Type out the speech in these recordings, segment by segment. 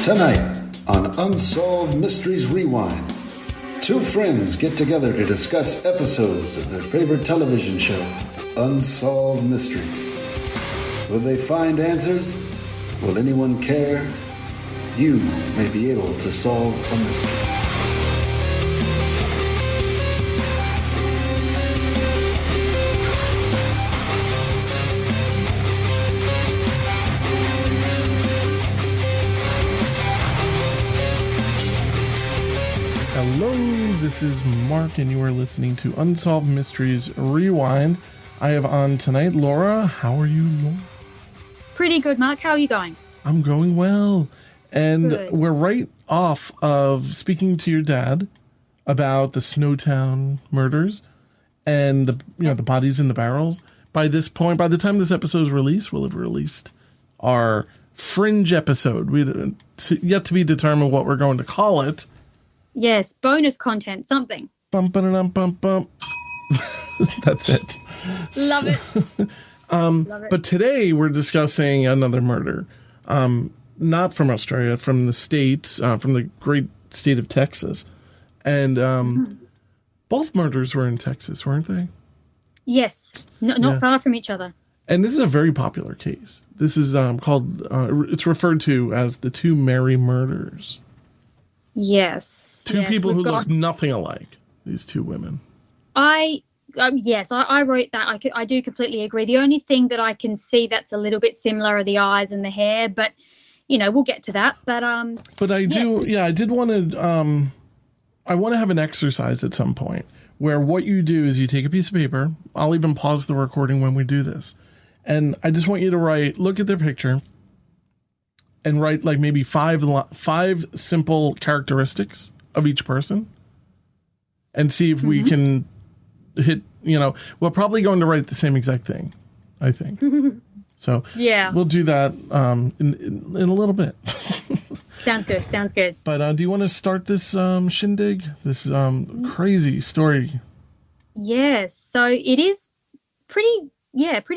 Tonight on Unsolved Mysteries Rewind, two friends get together to discuss episodes of their favorite television show, Unsolved Mysteries. Will they find answers? Will anyone care? You may be able to solve a mystery. Hello, this is Mark, and you are listening to Unsolved Mysteries Rewind. I have on tonight Laura. How are you, Laura? Pretty good, Mark. How are you going? I'm going well. And Good. we're right off of speaking to your dad about the Snowtown murders and the bodies in the barrels. By this point, by the time this episode is released, we'll have released our fringe episode. We yet to be determined what we're going to call it. Yes, bonus content, something. Bum, ba-da-dum, bum, bum. That's it. Love it. Love it. But today we're discussing another murder. Not from Australia, from the States, from the great state of Texas. And both murders were in Texas, weren't they? Yes, not far from each other. And this is a very popular case. This is called, it's referred to as the two Mary murders. Yes. Two people who look nothing alike, these two women. I wrote that. I do completely agree. The only thing that I can see that's a little bit similar are the eyes and the hair, but, we'll get to that. But I did want to, I want to have an exercise at some point where what you do is you take a piece of paper. I'll even pause the recording when we do this. And I just want you to look at their picture and write like maybe five simple characteristics of each person and see if we can hit, we're probably going to write the same exact thing, I think. So yeah, we'll do that in a little bit. Sounds good. But do you want to start this shindig, this crazy story? Yes. So it is pretty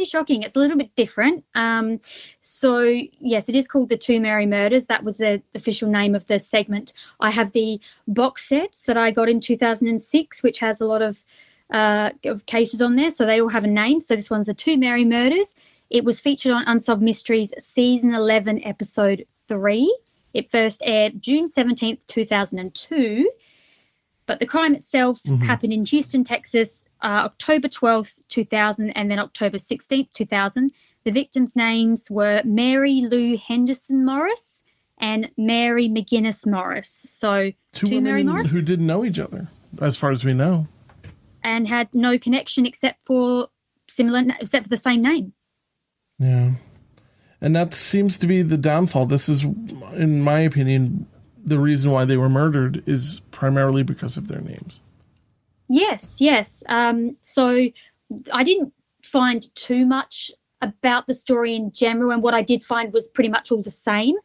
shocking. It's a little bit different. So yes, it is called The Two Mary Murders. That was the official name of the segment. I have the box set that I got in 2006, which has a lot of cases on there. So they all have a name. So this one's The Two Mary Murders. It was featured on Unsolved Mysteries Season 11, Episode 3. It first aired June 17th, 2002. But the crime itself happened in Houston, Texas, October 12th, 2000, and then October 16th, 2000. The victims' names were Mary Lou Henderson Morris and Mary McGinnis Morris. So two Mary Morris who didn't know each other, as far as we know, and had no connection except for the same name. Yeah, and that seems to be the downfall. This is, in my opinion, the reason why they were murdered is primarily because of their names. Yes. So I didn't find too much about the story in general, and what I did find was pretty much all the same.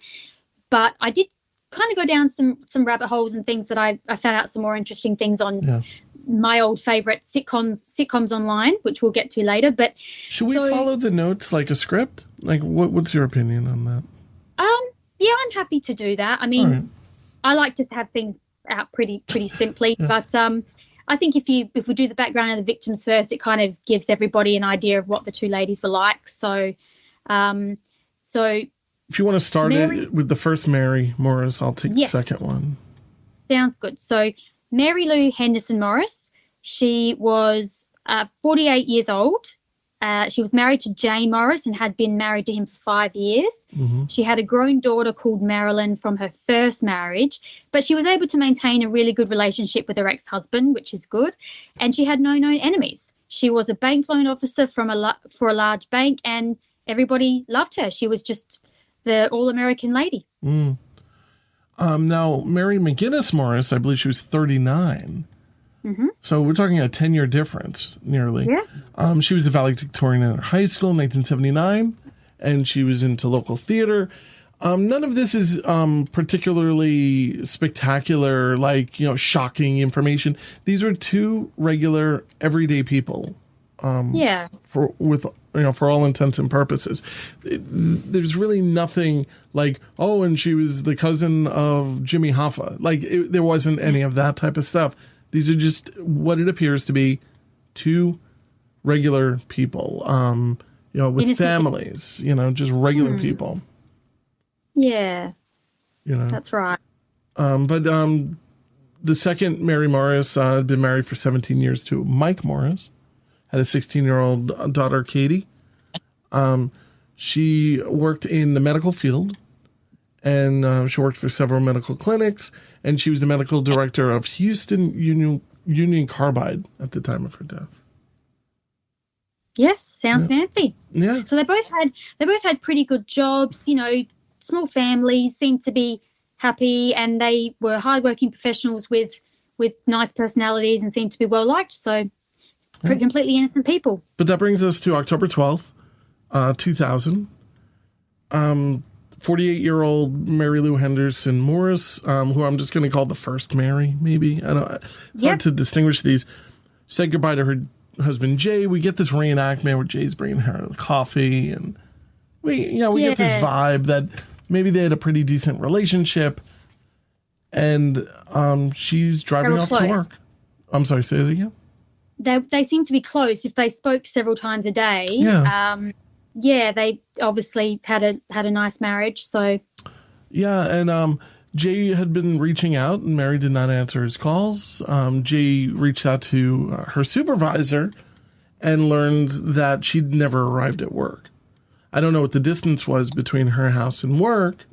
But I did kind of go down some rabbit holes and things that I found out some more interesting things on my old favorite sitcoms online, which we'll get to later. But should we follow the notes like a script? Like, what's your opinion on that? Yeah, I'm happy to do that. I mean, right. I like to have things out pretty simply, but I think if we do the background of the victims first, it kind of gives everybody an idea of what the two ladies were like. So if you want to start it with the first Mary Morris, I'll take the second one. Sounds good. So Mary Lou Henderson Morris, she was 48 years old. She was married to Jane Morris and had been married to him for 5 years. Mm-hmm. She had a grown daughter called Marilyn from her first marriage, but she was able to maintain a really good relationship with her ex-husband, which is good, and she had no known enemies. She was a bank loan officer for a large bank, and everybody loved her. She was just the all-American lady. Mm. Now, Mary McGinnis Morris, I believe she was 39. Mm-hmm. So we're talking a 10-year difference, nearly. Yeah. She was a valedictorian in her high school in 1979, and she was into local theater. None of this is particularly spectacular, like, shocking information. These were two regular, everyday people for all intents and purposes. There's really nothing like, oh, and she was the cousin of Jimmy Hoffa. Like, there wasn't any of that type of stuff. These are just what it appears to be two regular people, with innocent families, just regular people. Yeah. That's right. But the second Mary Morris had been married for 17 years to Mike Morris, had a 16-year-old daughter, Katie. She worked in the medical field, and she worked for several medical clinics, and she was the medical director of Houston Union Carbide at the time of her death. Yes, sounds fancy. Yeah. So they both had pretty good jobs, small families, seemed to be happy, and they were hardworking professionals with nice personalities and seemed to be well liked. So completely innocent people. But that brings us to October 12th, 2000. 48-year-old Mary Lou Henderson Morris, who I'm just going to call the first Mary, maybe. It's hard to distinguish these. Said goodbye to her husband, Jay. We get this reenactment where Jay's bringing her the coffee, and we get this vibe that maybe they had a pretty decent relationship, and she's driving off to work. I'm sorry, say it again? They seem to be close. If they spoke several times a day, they obviously had a nice marriage. So and Jay had been reaching out, and Mary did not answer his calls. Jay reached out to her supervisor and learned that she'd never arrived at work. I don't know what the distance was between her house and work,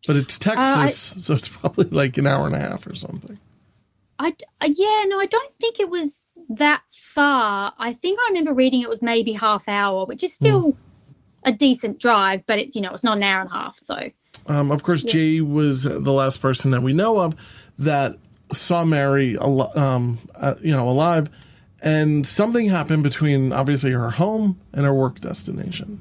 but it's Texas, so it's probably like an hour and a half or something. I don't think it was that far. I think I remember reading it was maybe half hour, which is still a decent drive, but it's it's not an hour and a half. So, of course, Jay was the last person that we know of that saw Mary, alive, and something happened between obviously her home and her work destination.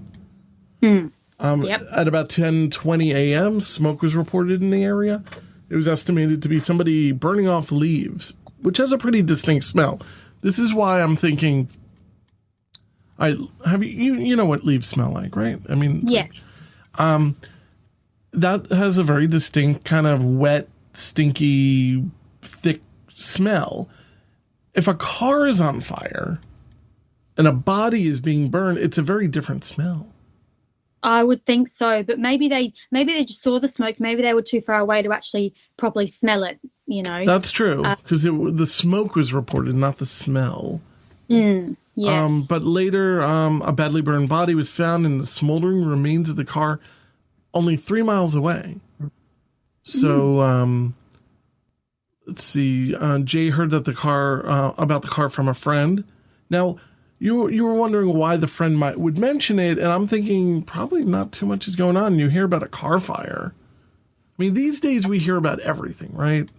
At about 10:20 a.m., smoke was reported in the area. It was estimated to be somebody burning off leaves, which has a pretty distinct smell. This is why I'm thinking, you know what leaves smell like, right? I mean, yes. That has a very distinct kind of wet, stinky, thick smell. If a car is on fire and a body is being burned, it's a very different smell. I would think so, but maybe they just saw the smoke. Maybe they were too far away to actually properly smell it. That's true, because the smoke was reported, not the smell. Yes. But later, a badly burned body was found in the smoldering remains of the car, only 3 miles away. So, let's see. Jay heard that about the car from a friend. Now, you were wondering why the friend would mention it, and I'm thinking probably not too much is going on. You hear about a car fire. I mean, these days we hear about everything, right?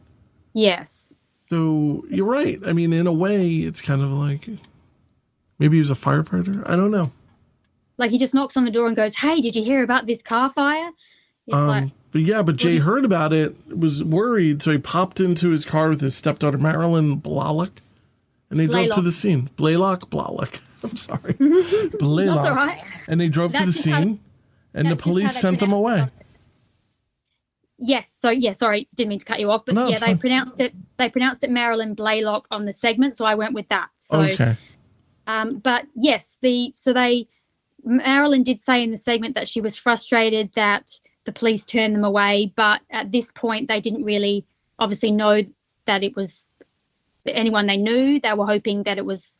Yes. So you're right. I mean, in a way, it's kind of like maybe he was a firefighter. I don't know. Like he just knocks on the door and goes, "Hey, did you hear about this car fire?" But Jay heard about it, was worried, so he popped into his car with his stepdaughter Marilyn Blalock. And they drove to the scene. Blalock. I'm sorry. Blalock. That's all right. And they drove to the scene, and the police sent them away. Yes. So, sorry, didn't mean to cut you off. But they fine. pronounced it Marilyn Blalock on the segment, so I went with that. So, okay. But yes, Marilyn did say in the segment that she was frustrated that the police turned them away, but at this point they didn't really obviously know that it was anyone they knew. They were hoping that it was,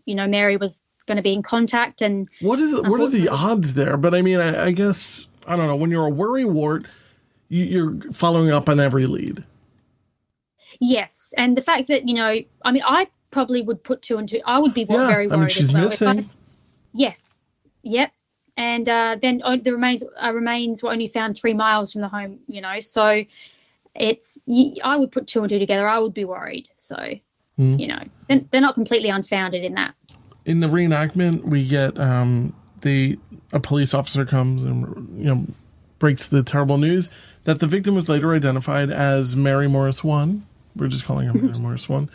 Mary was going to be in contact. And what are the odds there? But I mean, I guess, I don't know, when you're a worrywart, you're following up on every lead. Yes. And the fact that, I probably would put two and two. I would be very worried. I mean, she's missing. Yes. Yep. And then the remains were only found 3 miles from the home, so I would put two and two together. I would be worried. So, they're not completely unfounded in that. In the reenactment, we get a police officer comes and, breaks the terrible news that the victim was later identified as Mary Morris 1. We're just calling her Mary Morris 1.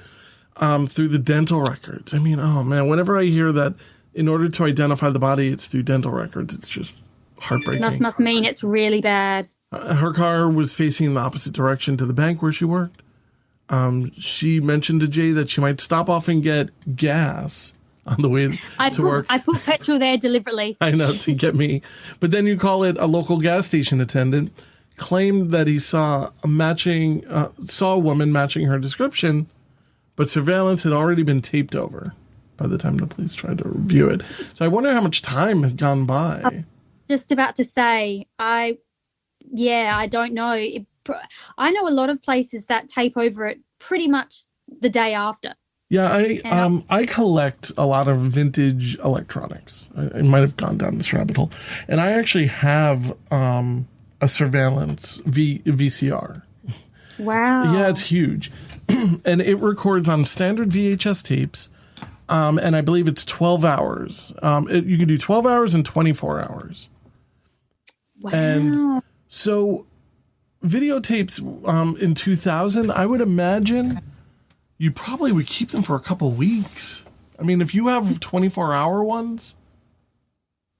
through the dental records. I mean, oh man, whenever I hear that in order to identify the body, it's through dental records, it's just heartbreaking. Must mean it's really bad. Her car was facing the opposite direction to the bank where she worked. She mentioned to Jay that she might stop off and get gas on the way to work. I put petrol there deliberately. I know, to get me. But then you call it a local gas station attendant, claimed that he saw a woman matching her description, but surveillance had already been taped over by the time the police tried to review it. So I wonder how much time had gone by. Just about to say, I don't know. I know a lot of places that tape over it pretty much the day after. Yeah, I collect a lot of vintage electronics. I might have gone down this rabbit hole. And I actually have a surveillance VCR. Wow. Yeah, it's huge. And it records on standard VHS tapes. And I believe it's 12 hours. You can do 12 hours and 24 hours. Wow. And so videotapes in 2000, I would imagine you probably would keep them for a couple weeks. I mean, if you have 24-hour ones,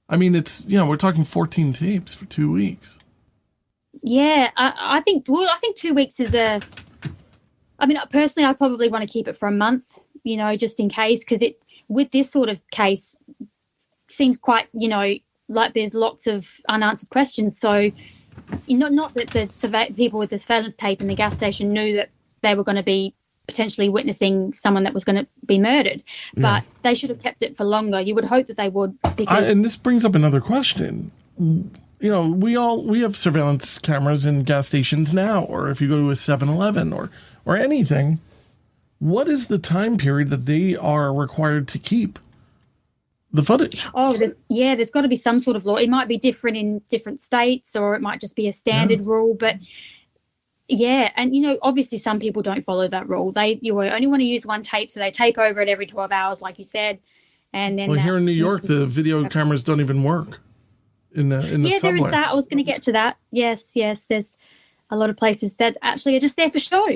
I mean, it's, we're talking 14 tapes for 2 weeks. Yeah, I think 2 weeks is personally, I probably want to keep it for a month, just in case, because with this sort of case, seems quite, like there's lots of unanswered questions. So, not that the people with the surveillance tape in the gas station knew that they were going to be potentially witnessing someone that was going to be murdered, but they should have kept it for longer. You would hope that they would. Because and this brings up another question. We have surveillance cameras in gas stations now, or if you go to a 7-Eleven or anything. What is the time period that they are required to keep the footage? Oh, there's got to be some sort of law. It might be different in different states, or it might just be a standard rule. But yeah, and obviously some people don't follow that rule. You only want to use one tape, so they tape over it every 12 hours, like you said. And then here in New York, the video cameras don't even work in the subway. There is that. I was going to get to that. Yes. There's a lot of places that actually are just there for show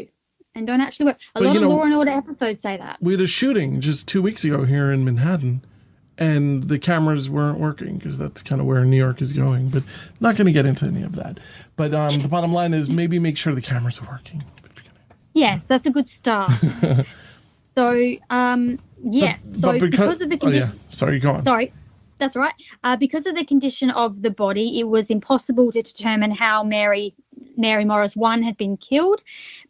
and don't actually work. A lot of Law and Order episodes say that. We had a shooting just 2 weeks ago here in Manhattan, and the cameras weren't working because that's kind of where New York is going. But not going to get into any of that. But the bottom line is maybe make sure the cameras are working. Yes, that's a good start. So, yes. So because of the condition... Sorry, go on. Sorry, that's all right. Because of the condition of the body, it was impossible to determine how Mary Morris 1 had been killed,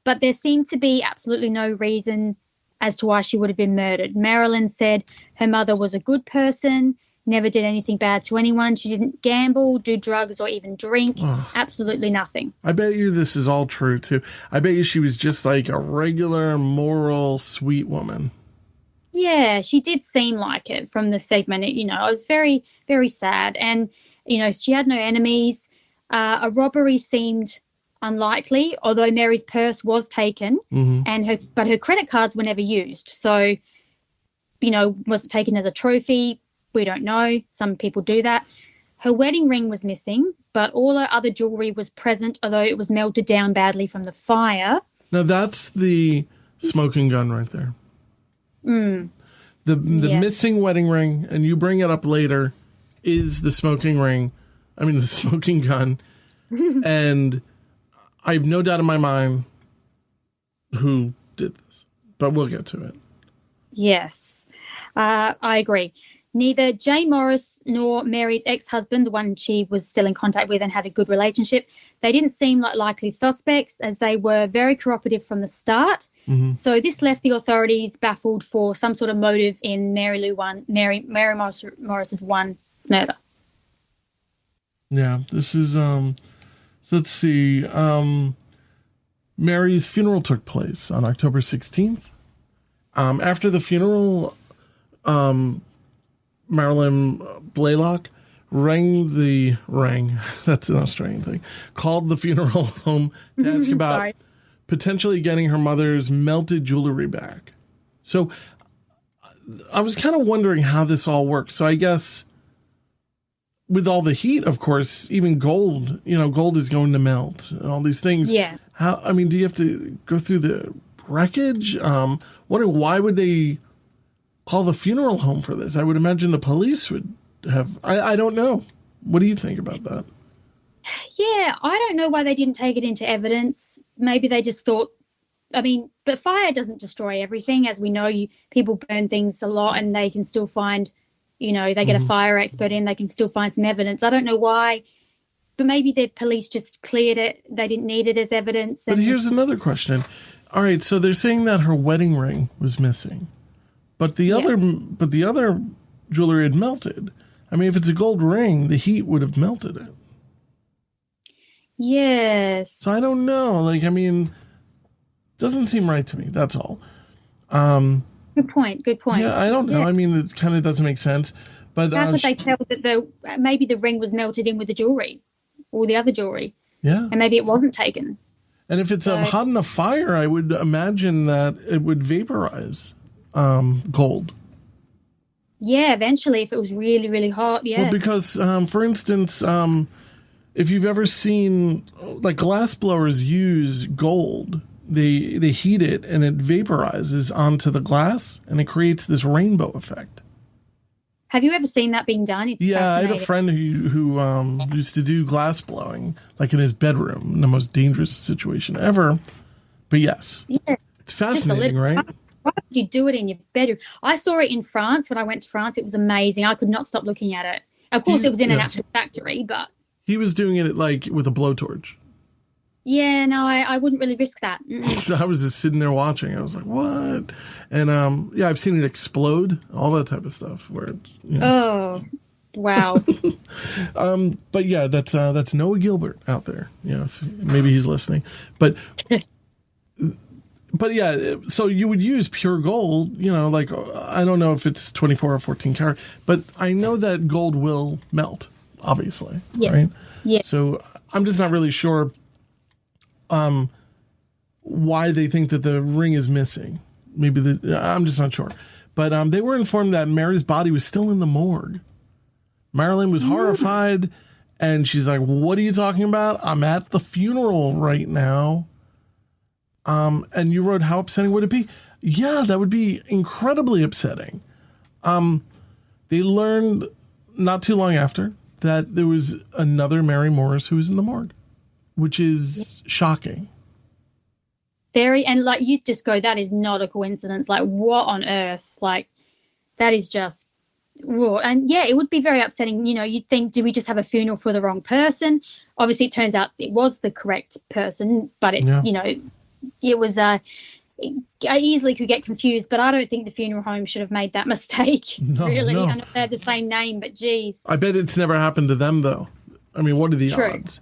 but there seemed to be absolutely no reason as to why she would have been murdered. Marilyn said her mother was a good person, never did anything bad to anyone. She didn't gamble, do drugs, or even drink. Absolutely nothing. I bet you this is all true, too. I bet you she was just like a regular, moral, sweet woman. Yeah, she did seem like it from the segment. It was very, very sad. And, she had no enemies. A robbery seemed unlikely, although Mary's purse was taken, but her credit cards were never used. So, was it taken as a trophy? We don't know. Some people do that. Her wedding ring was missing, but all her other jewelry was present, although it was melted down badly from the fire. Now that's the smoking gun right there. The missing wedding ring, and you bring it up later, is the smoking ring. I mean, the smoking gun. And I have no doubt in my mind who did this, but we'll get to it. Yes, I agree. Neither Jay Morris nor Mary's ex-husband, the one she was still in contact with and had a good relationship, they didn't seem like likely suspects, as they were very cooperative from the start. So this left the authorities baffled for some sort of motive in Mary Morris's one murder. Yeah, this is so let's see. Mary's funeral took place on October 16th. After the funeral, Marilyn Blaylock that's an Australian thing, called the funeral home to ask about potentially getting her mother's melted jewelry back. So I was kind of wondering how this all works. So I guess with all the heat, of course, even gold is going to melt and all these things. Yeah. Do you have to go through the wreckage. Wondering why would they call the funeral home for this? I would imagine the police would have. I don't know. What do you think about that? Yeah, I don't know why they didn't take it into evidence. Maybe they just thought, I mean, but fire doesn't destroy everything. As we know, people burn things a lot and they can still find, they get a fire expert in, they can still find some evidence. I don't know why, but maybe the police just cleared it. They didn't need it as evidence. But here's another question. All right, so they're saying that her wedding ring was missing, but the other jewelry had melted. I mean, if it's a gold ring, the heat would have melted it. Yes. So I don't know. Doesn't seem right to me. That's all. Good point. Yeah, I don't know. Yeah. I mean, it kind of doesn't make sense. But how could they tell that maybe the ring was melted in with the jewelry or the other jewelry? Yeah. And maybe it wasn't taken. And if it's hot enough fire, I would imagine that it would vaporize gold. Yeah, eventually, if it was really, really hot, yes. Well, because, for instance, if you've ever seen, like, glass blowers use gold, they heat it and it vaporizes onto the glass and it creates this rainbow effect. Have you ever seen that being done? It's I had a fascinating. friend who used to do glass blowing, like in his bedroom, in the most dangerous situation ever. But yes, it's fascinating, right? Why would you do it in your bedroom? I saw it in France when I went to France. It was amazing. I could not stop looking at it. Of course, it was in an actual factory, but he was doing it like with a blowtorch. Yeah, no, I wouldn't really risk that. So I was just sitting there watching. I was like, what? And I've seen it explode, all that type of stuff. Where it's Oh, wow. But yeah, that's Noah Gilbert out there. Maybe he's listening. But yeah, so you would use pure gold. Like I don't know if it's 24 or 14 karat, but I know that gold will melt. Obviously, right? Yeah. So I'm just not really sure. Why they think that the ring is missing. I'm just not sure. But they were informed that Mary's body was still in the morgue. Marilyn was horrified, and she's like, what are you talking about? I'm at the funeral right now. And you wrote, how upsetting would it be? Yeah, that would be incredibly upsetting. They learned not too long after that there was another Mary Morris who was in the morgue, which is shocking. Very, and like you just go, that is not a coincidence. Like, what on earth? Like, that is just raw. And yeah, it would be very upsetting. You'd think, do we just have a funeral for the wrong person? Obviously, it turns out it was the correct person, but it was I easily could get confused, but I don't think the funeral home should have made that mistake. Really. No. I know they have the same name, but geez. I bet it's never happened to them, though. I mean, what are the odds?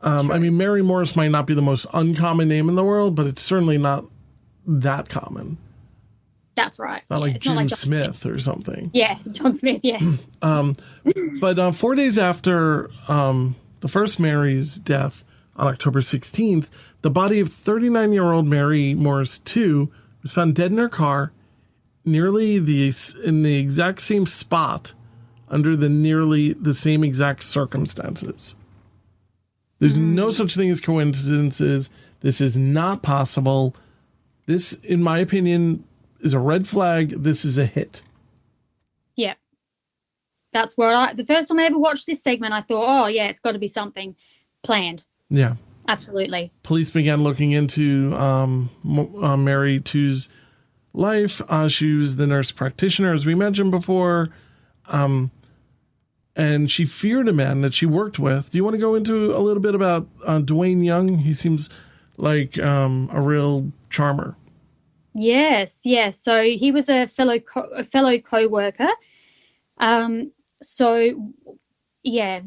I mean, Mary Morris might not be the most uncommon name in the world, but it's certainly not that common. That's right. Not like it's Jim not like Smith or something. Yeah, John Smith, yeah. But 4 days after the first Mary's death on October 16th, the body of 39-year-old Mary Morris II was found dead in her car, in the exact same spot, under nearly the same exact circumstances. There's no such thing as coincidences. This is not possible. This, in my opinion, is a red flag. This is a hit. Yeah. That's where the first time I ever watched this segment, I thought, oh, yeah, it's got to be something planned. Yeah. Absolutely. Police began looking into Mary II's life. She was the nurse practitioner, as we mentioned before. And she feared a man that she worked with. Do you want to go into a little bit about Dwayne Young? He seems like a real charmer. Yes. So he was a fellow co-worker.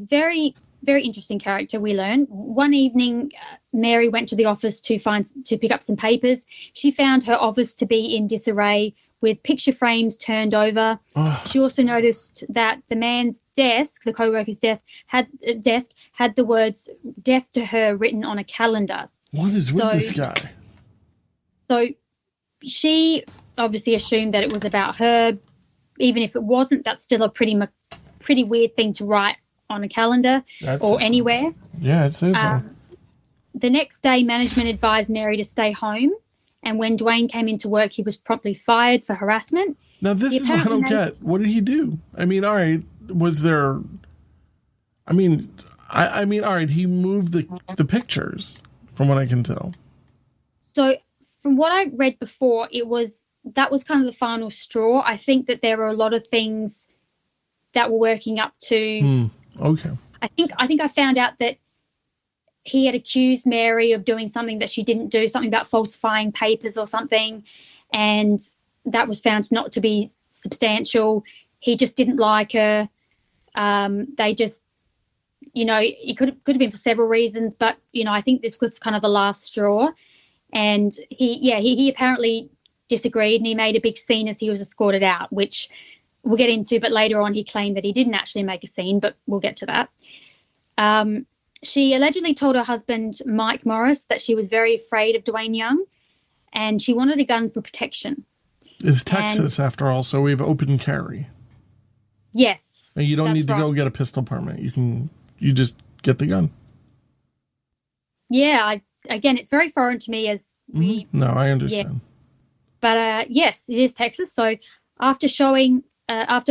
Very, very interesting character, we learn. One evening, Mary went to the office to pick up some papers. She found her office to be in disarray, with picture frames turned over. She also noticed that the man's desk, the co-worker's desk, had the words "death to her" written on a calendar. What is with this guy? So she obviously assumed that it was about her. Even if it wasn't, that's still a pretty weird thing to write on a calendar or anywhere. Yeah, it says so. The next day, management advised Mary to stay home And when Dwayne came into work, he was promptly fired for harassment. Now, this is what I don't get. What did he do? I mean, all right, was there... I mean, all right, he moved the pictures, from what I can tell. So, from what I read before, that was kind of the final straw. I think that there were a lot of things that were working up to... Okay. I think I found out that he had accused Mary of doing something that she didn't do, something about falsifying papers or something, and that was found not to be substantial. He just didn't like her. They just, it could have been for several reasons, but, I think this was kind of the last straw. And he apparently disagreed, and he made a big scene as he was escorted out, which we'll get into, but later on he claimed that he didn't actually make a scene, but we'll get to that. She allegedly told her husband, Mike Morris, that she was very afraid of Dwayne Young, and she wanted a gun for protection. It's Texas, after all, so we have open carry. Yes. And you don't need to go get a pistol permit. You just get the gun. Yeah, again, it's very foreign to me as we... No, I understand. Yeah. But, yes, it is Texas. So after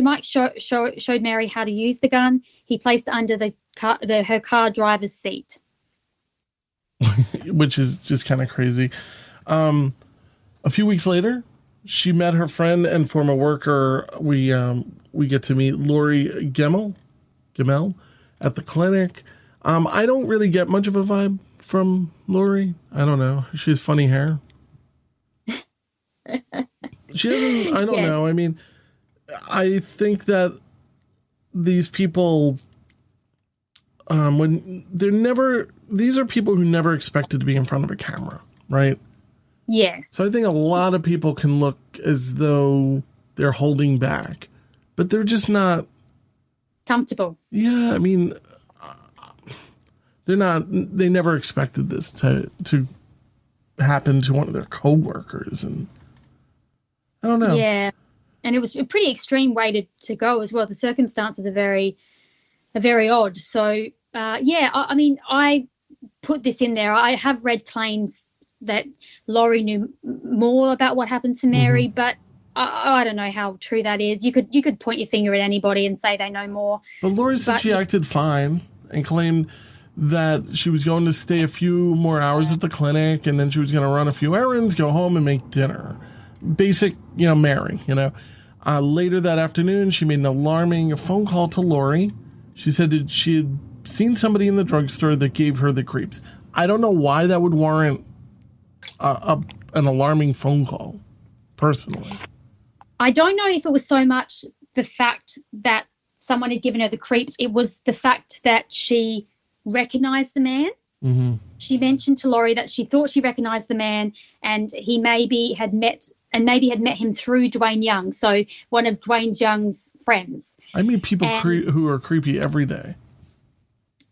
Mike showed Mary how to use the gun, he placed it under her car driver's seat. Which is just kind of crazy. A few weeks later, she met her friend and former worker. We get to meet Lori Gemmell at the clinic. I don't really get much of a vibe from Lori. I don't know. She has funny hair. She doesn't, I don't know. I mean, I think that these people, these are people who never expected to be in front of a camera, right? Yes. So I think a lot of people can look as though they're holding back, but they're just not comfortable. Yeah, I mean, they never expected this to happen to one of their coworkers, and I don't know. Yeah. And it was a pretty extreme way to go as well. The circumstances are very odd. So, I mean, I put this in there. I have read claims that Laurie knew more about what happened to Mary, but I don't know how true that is. You could point your finger at anybody and say they know more. But Laurie said she acted fine and claimed that she was going to stay a few more hours at the clinic, and then she was going to run a few errands, go home, and make dinner. Basic, Mary, Later that afternoon, she made an alarming phone call to Lori. She said that she had seen somebody in the drugstore that gave her the creeps. I don't know why that would warrant an alarming phone call, personally. I don't know if it was so much the fact that someone had given her the creeps. It was the fact that she recognized the man. Mm-hmm. She mentioned to Lori that she thought she recognized the man, and he maybe had met him through Dwayne Young, so one of Dwayne Young's friends. I mean, people who are creepy every day.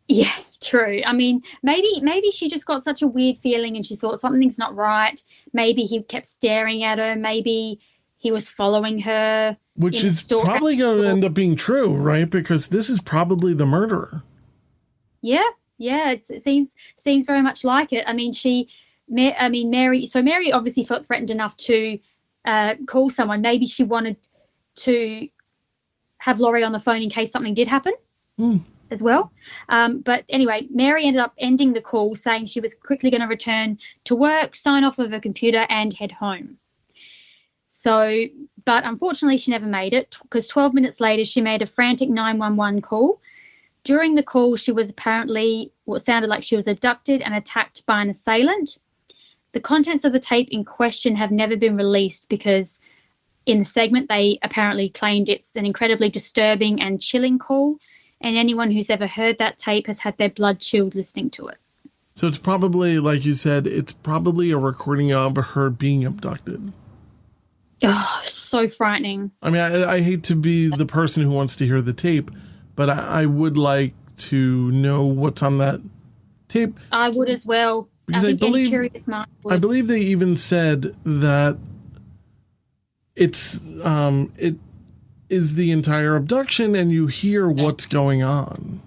Yeah, true. I mean, maybe she just got such a weird feeling and she thought something's not right. Maybe he kept staring at her. Maybe he was following her. Which is probably going to end up being true, right? Because this is probably the murderer. Yeah, it seems very much like it. I mean, Mary. So Mary obviously felt threatened enough to call someone. Maybe she wanted to have Laurie on the phone in case something did happen as well. But anyway, Mary ended up ending the call, saying she was quickly going to return to work, sign off of her computer, and head home. So, but unfortunately, she never made it, because 12 minutes later, she made a frantic 911 call. During the call, she was apparently what sounded like she was abducted and attacked by an assailant. The contents of the tape in question have never been released because in the segment they apparently claimed it's an incredibly disturbing and chilling call, and anyone who's ever heard that tape has had their blood chilled listening to it. So it's probably, like you said, it's probably a recording of her being abducted. Oh, so frightening. I mean, I hate to be the person who wants to hear the tape, but I would like to know what's on that tape. I would as well. Because I believe they even said that it is the entire abduction and you hear what's going on.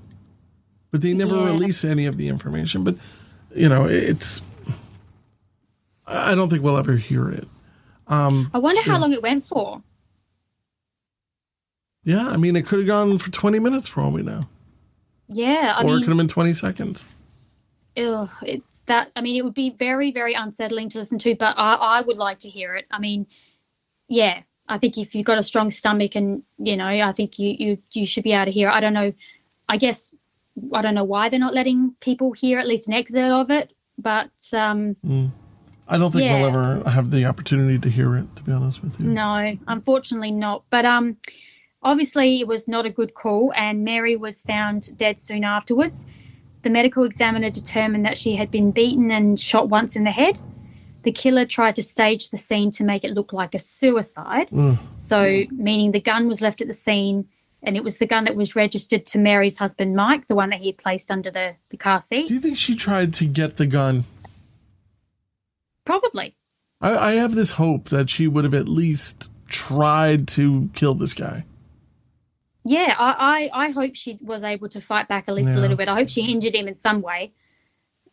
But they never release any of the information. But, I don't think we'll ever hear it. I wonder how long it went for. Yeah, I mean, it could have gone for 20 minutes for all we know. Yeah, or it could have been 20 seconds. It's that. I mean, it would be very, very unsettling to listen to, but I would like to hear it. I mean, yeah, I think if you've got a strong stomach and, I think you should be able to hear it. I don't know. I guess I don't know why they're not letting people hear at least an excerpt of it, but I don't think we'll ever have the opportunity to hear it, to be honest with you. No, unfortunately not. But obviously it was not a good call, and Mary was found dead soon afterwards. The medical examiner determined that she had been beaten and shot once in the head. The killer tried to stage the scene to make it look like a suicide. So meaning the gun was left at the scene, and it was the gun that was registered to Mary's husband, Mike, the one that he had placed under the car seat. Do you think she tried to get the gun? Probably. I have this hope that she would have at least tried to kill this guy. Yeah, I hope she was able to fight back at least a little bit. I hope she injured him in some way.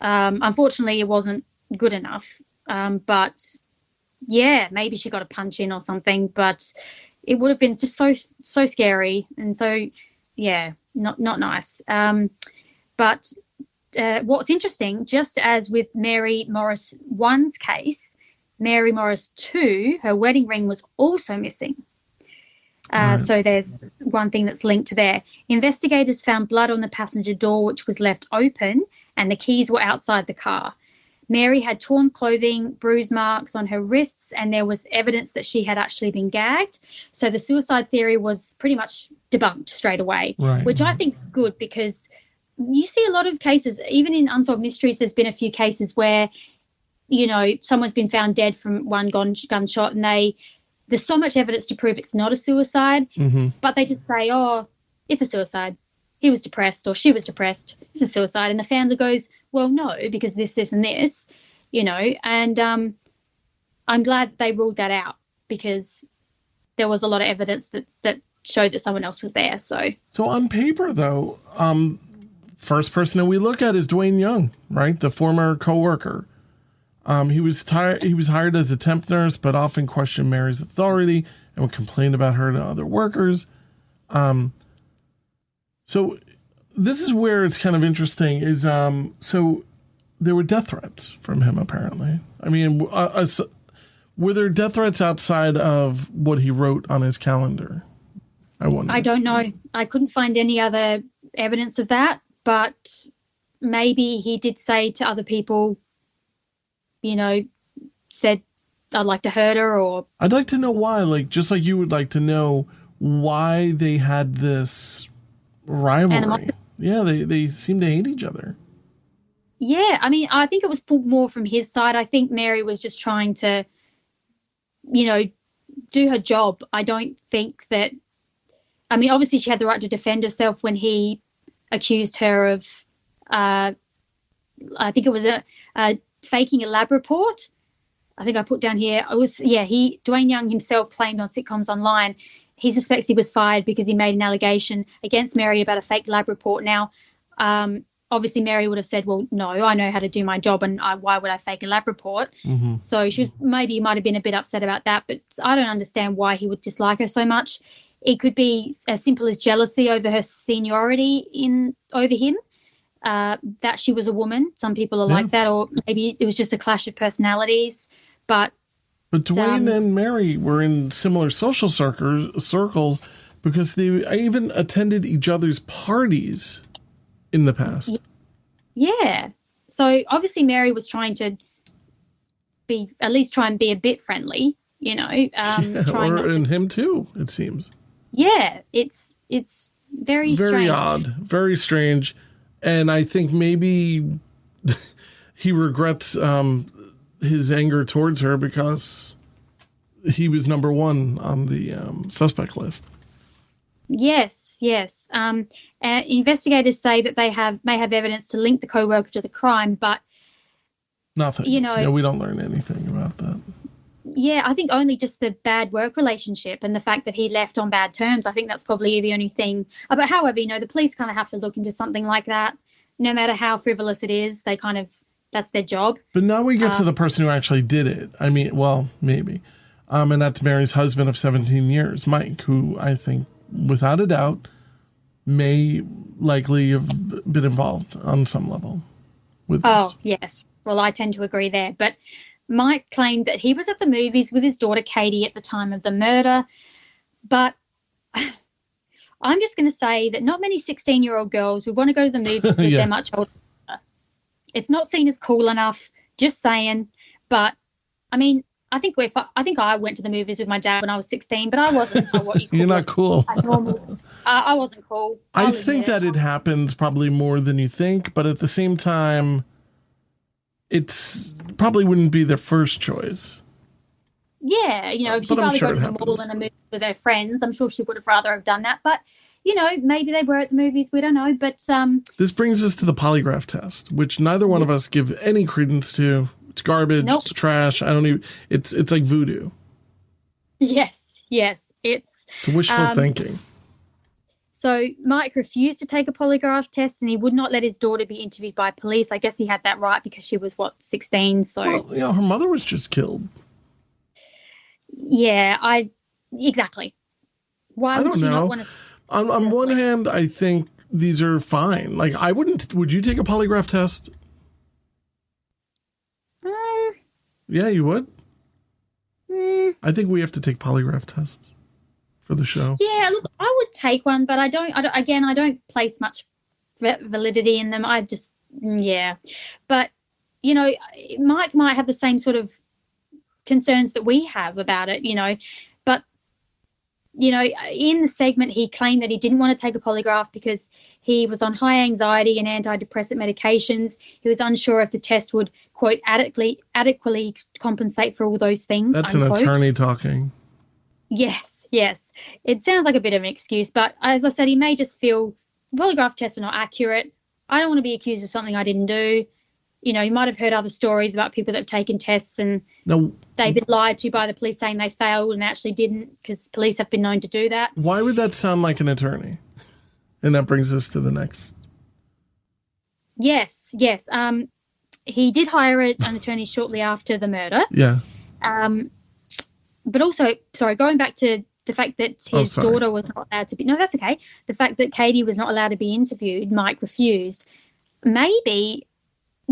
Unfortunately, it wasn't good enough. But, yeah, maybe she got a punch in or something. But it would have been just so scary and so, yeah, not nice. But what's interesting, just as with Mary Morris 1's case, Mary Morris 2, her wedding ring was also missing. So there's one thing that's linked there. Investigators found blood on the passenger door, which was left open, and the keys were outside the car. Mary had torn clothing, bruise marks on her wrists, and there was evidence that she had actually been gagged. So the suicide theory was pretty much debunked straight away, which I think is good, because you see a lot of cases, even in Unsolved Mysteries, there's been a few cases where, someone's been found dead from one gunshot, and there's so much evidence to prove it's not a suicide, but they just say, oh, it's a suicide. He was depressed or she was depressed. It's a suicide. And the family goes, well, no, because this, and this, and I'm glad they ruled that out, because there was a lot of evidence that showed that someone else was there. So on paper, though, first person that we look at is Dwayne Young, right? The former coworker. He was hired as a temp nurse, but often questioned Mary's authority and would complain about her to other workers. So this is where it's kind of interesting is, so there were death threats from him, apparently. I mean, were there death threats outside of what he wrote on his calendar? I wonder. I don't know. I couldn't find any other evidence of that, but maybe he did say to other people, said, I'd like to hurt her, or... I'd like to know why, just like you would like to know why they had this rivalry. Animosity. Yeah, they seem to hate each other. Yeah, I mean, I think it was more from his side. I think Mary was just trying to, do her job. I don't think that... I mean, obviously she had the right to defend herself when he accused her of, I think it was faking a lab report. I think I put down here, Dwayne Young himself claimed on Sitcoms Online he suspects he was fired because he made an allegation against Mary about a fake lab report. Now, obviously Mary would have said, well, no, I know how to do my job, and why would I fake a lab report? So she might have been a bit upset about that, but I don't understand why he would dislike her so much. It could be as simple as jealousy over her seniority over him. That she was a woman. Some people are like that, or maybe it was just a clash of personalities. But Dwayne and Mary were in similar social circles because they even attended each other's parties in the past. Yeah. So obviously Mary was trying to at least try and be a bit friendly, and him too, it seems. Yeah, it's very strange. Odd, very strange. And I think maybe he regrets his anger towards her because he was number one on the suspect list. Yes. Investigators say that they may have evidence to link the co-worker to the crime, but nothing. No, we don't learn anything about that. Yeah, I think only just the bad work relationship and the fact that he left on bad terms. I think that's probably the only thing. But however, the police kind of have to look into something like that. No matter how frivolous it is, they kind of that's their job. But now we get to the person who actually did it. I mean, well, maybe. And that's Mary's husband of 17 years, Mike, who I think, without a doubt, may likely have been involved on some level with this. Oh, yes. Well, I tend to agree there. But Mike claimed that he was at the movies with his daughter Katie at the time of the murder. But I'm just going to say that not many 16-year-old girls would want to go to the movies with their much older brother. It's not seen as cool enough, just saying. But, I mean, I think I went to the movies with my dad when I was 16, but I wasn't what you call You're not cool. I wasn't cool. I think that it happens probably more than you think, but at the same time, it's probably wouldn't be their first choice. Yeah, if she'd rather go to the mall and a movie with her friends, I'm sure she would have rather have done that. But, maybe they were at the movies. We don't know. But this brings us to the polygraph test, which neither one of us give any credence to. It's garbage. Nope. It's trash. I don't even. It's like voodoo. Yes. It's wishful thinking. So Mike refused to take a polygraph test, and he would not let his daughter be interviewed by police. I guess he had that right because she was 16. So well, her mother was just killed. Yeah, exactly. Why would she not want to? On one hand, I think these are fine. Like, I wouldn't. Would you take a polygraph test? Yeah, you would? I think we have to take polygraph tests for the show. Yeah, look, I would take one, but I don't place much validity in them. But, Mike might have the same sort of concerns that we have about it, But, in the segment, he claimed that he didn't want to take a polygraph because he was on high anxiety and antidepressant medications. He was unsure if the test would, quote, adequately compensate for all those things. That's unquote. An attorney talking. Yes. It sounds like a bit of an excuse, but as I said, he may just feel polygraph tests are not accurate. I don't want to be accused of something I didn't do. You might have heard other stories about people that have taken tests and they've been lied to by the police saying they failed and actually didn't, because police have been known to do that. Why would that sound like an attorney? And that brings us to the next. Yes. He did hire an attorney shortly after the murder. Yeah. But also, going back to the fact that his daughter was not allowed to be... No, that's okay. The fact that Katie was not allowed to be interviewed, Mike refused. Maybe...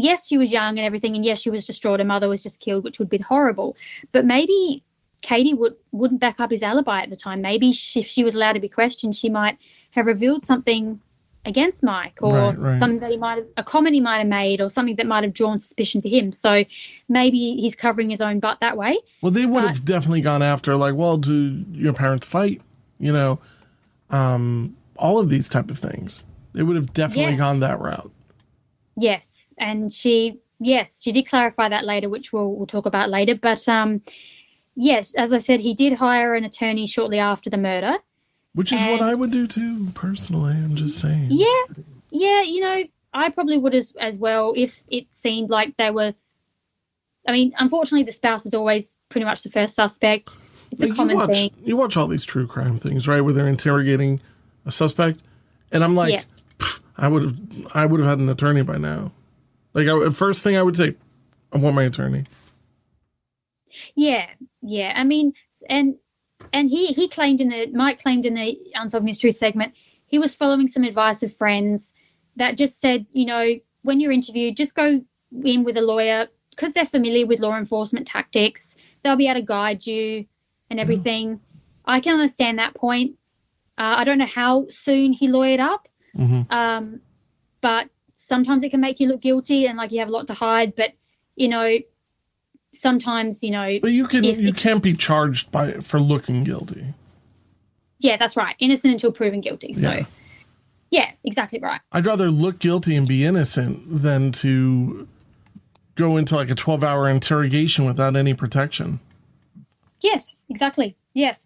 Yes, she was young and everything, and yes, she was distraught. Her mother was just killed, which would be horrible. But maybe Katie wouldn't back up his alibi at the time. Maybe if she was allowed to be questioned, she might have revealed something against Mike, or something that a comment he might have made, or something that might have drawn suspicion to him. So maybe he's covering his own butt that way. Well, they would have definitely gone after, like, well, do your parents fight? All of these type of things. They would have definitely gone that route. Yes. And she did clarify that later, which we'll talk about later. But, yes, as I said, he did hire an attorney shortly after the murder. Which is what I would do, too, personally. I'm just saying. Yeah, I probably would as well if it seemed like they were... I mean, unfortunately, the spouse is always pretty much the first suspect. It's a common thing. You watch all these true crime things, right, where they're interrogating a suspect, and I'm like, I would have had an attorney by now. Like, first thing I would say, I want my attorney. Yeah. I mean, and Mike claimed in the Unsolved Mystery segment, he was following some advice of friends that just said, when you're interviewed, just go in with a lawyer because they're familiar with law enforcement tactics. They'll be able to guide you and everything. Mm. I can understand that point. I don't know how soon he lawyered up, but sometimes it can make you look guilty and like you have a lot to hide. But, sometimes, But you can't be charged for looking guilty. Yeah, that's right. Innocent until proven guilty. So, yeah, exactly right. I'd rather look guilty and be innocent than to go into like a 12-hour interrogation without any protection. Yes, exactly. Yes.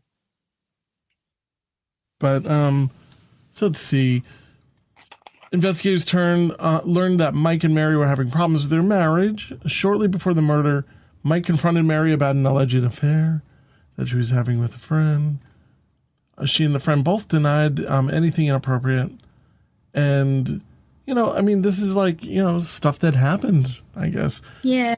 But, so let's see. Investigators learned that Mike and Mary were having problems with their marriage. Shortly before the murder, Mike confronted Mary about an alleged affair that she was having with a friend. She and the friend both denied anything inappropriate. And I mean, this is like, stuff that happens, I guess. Yeah.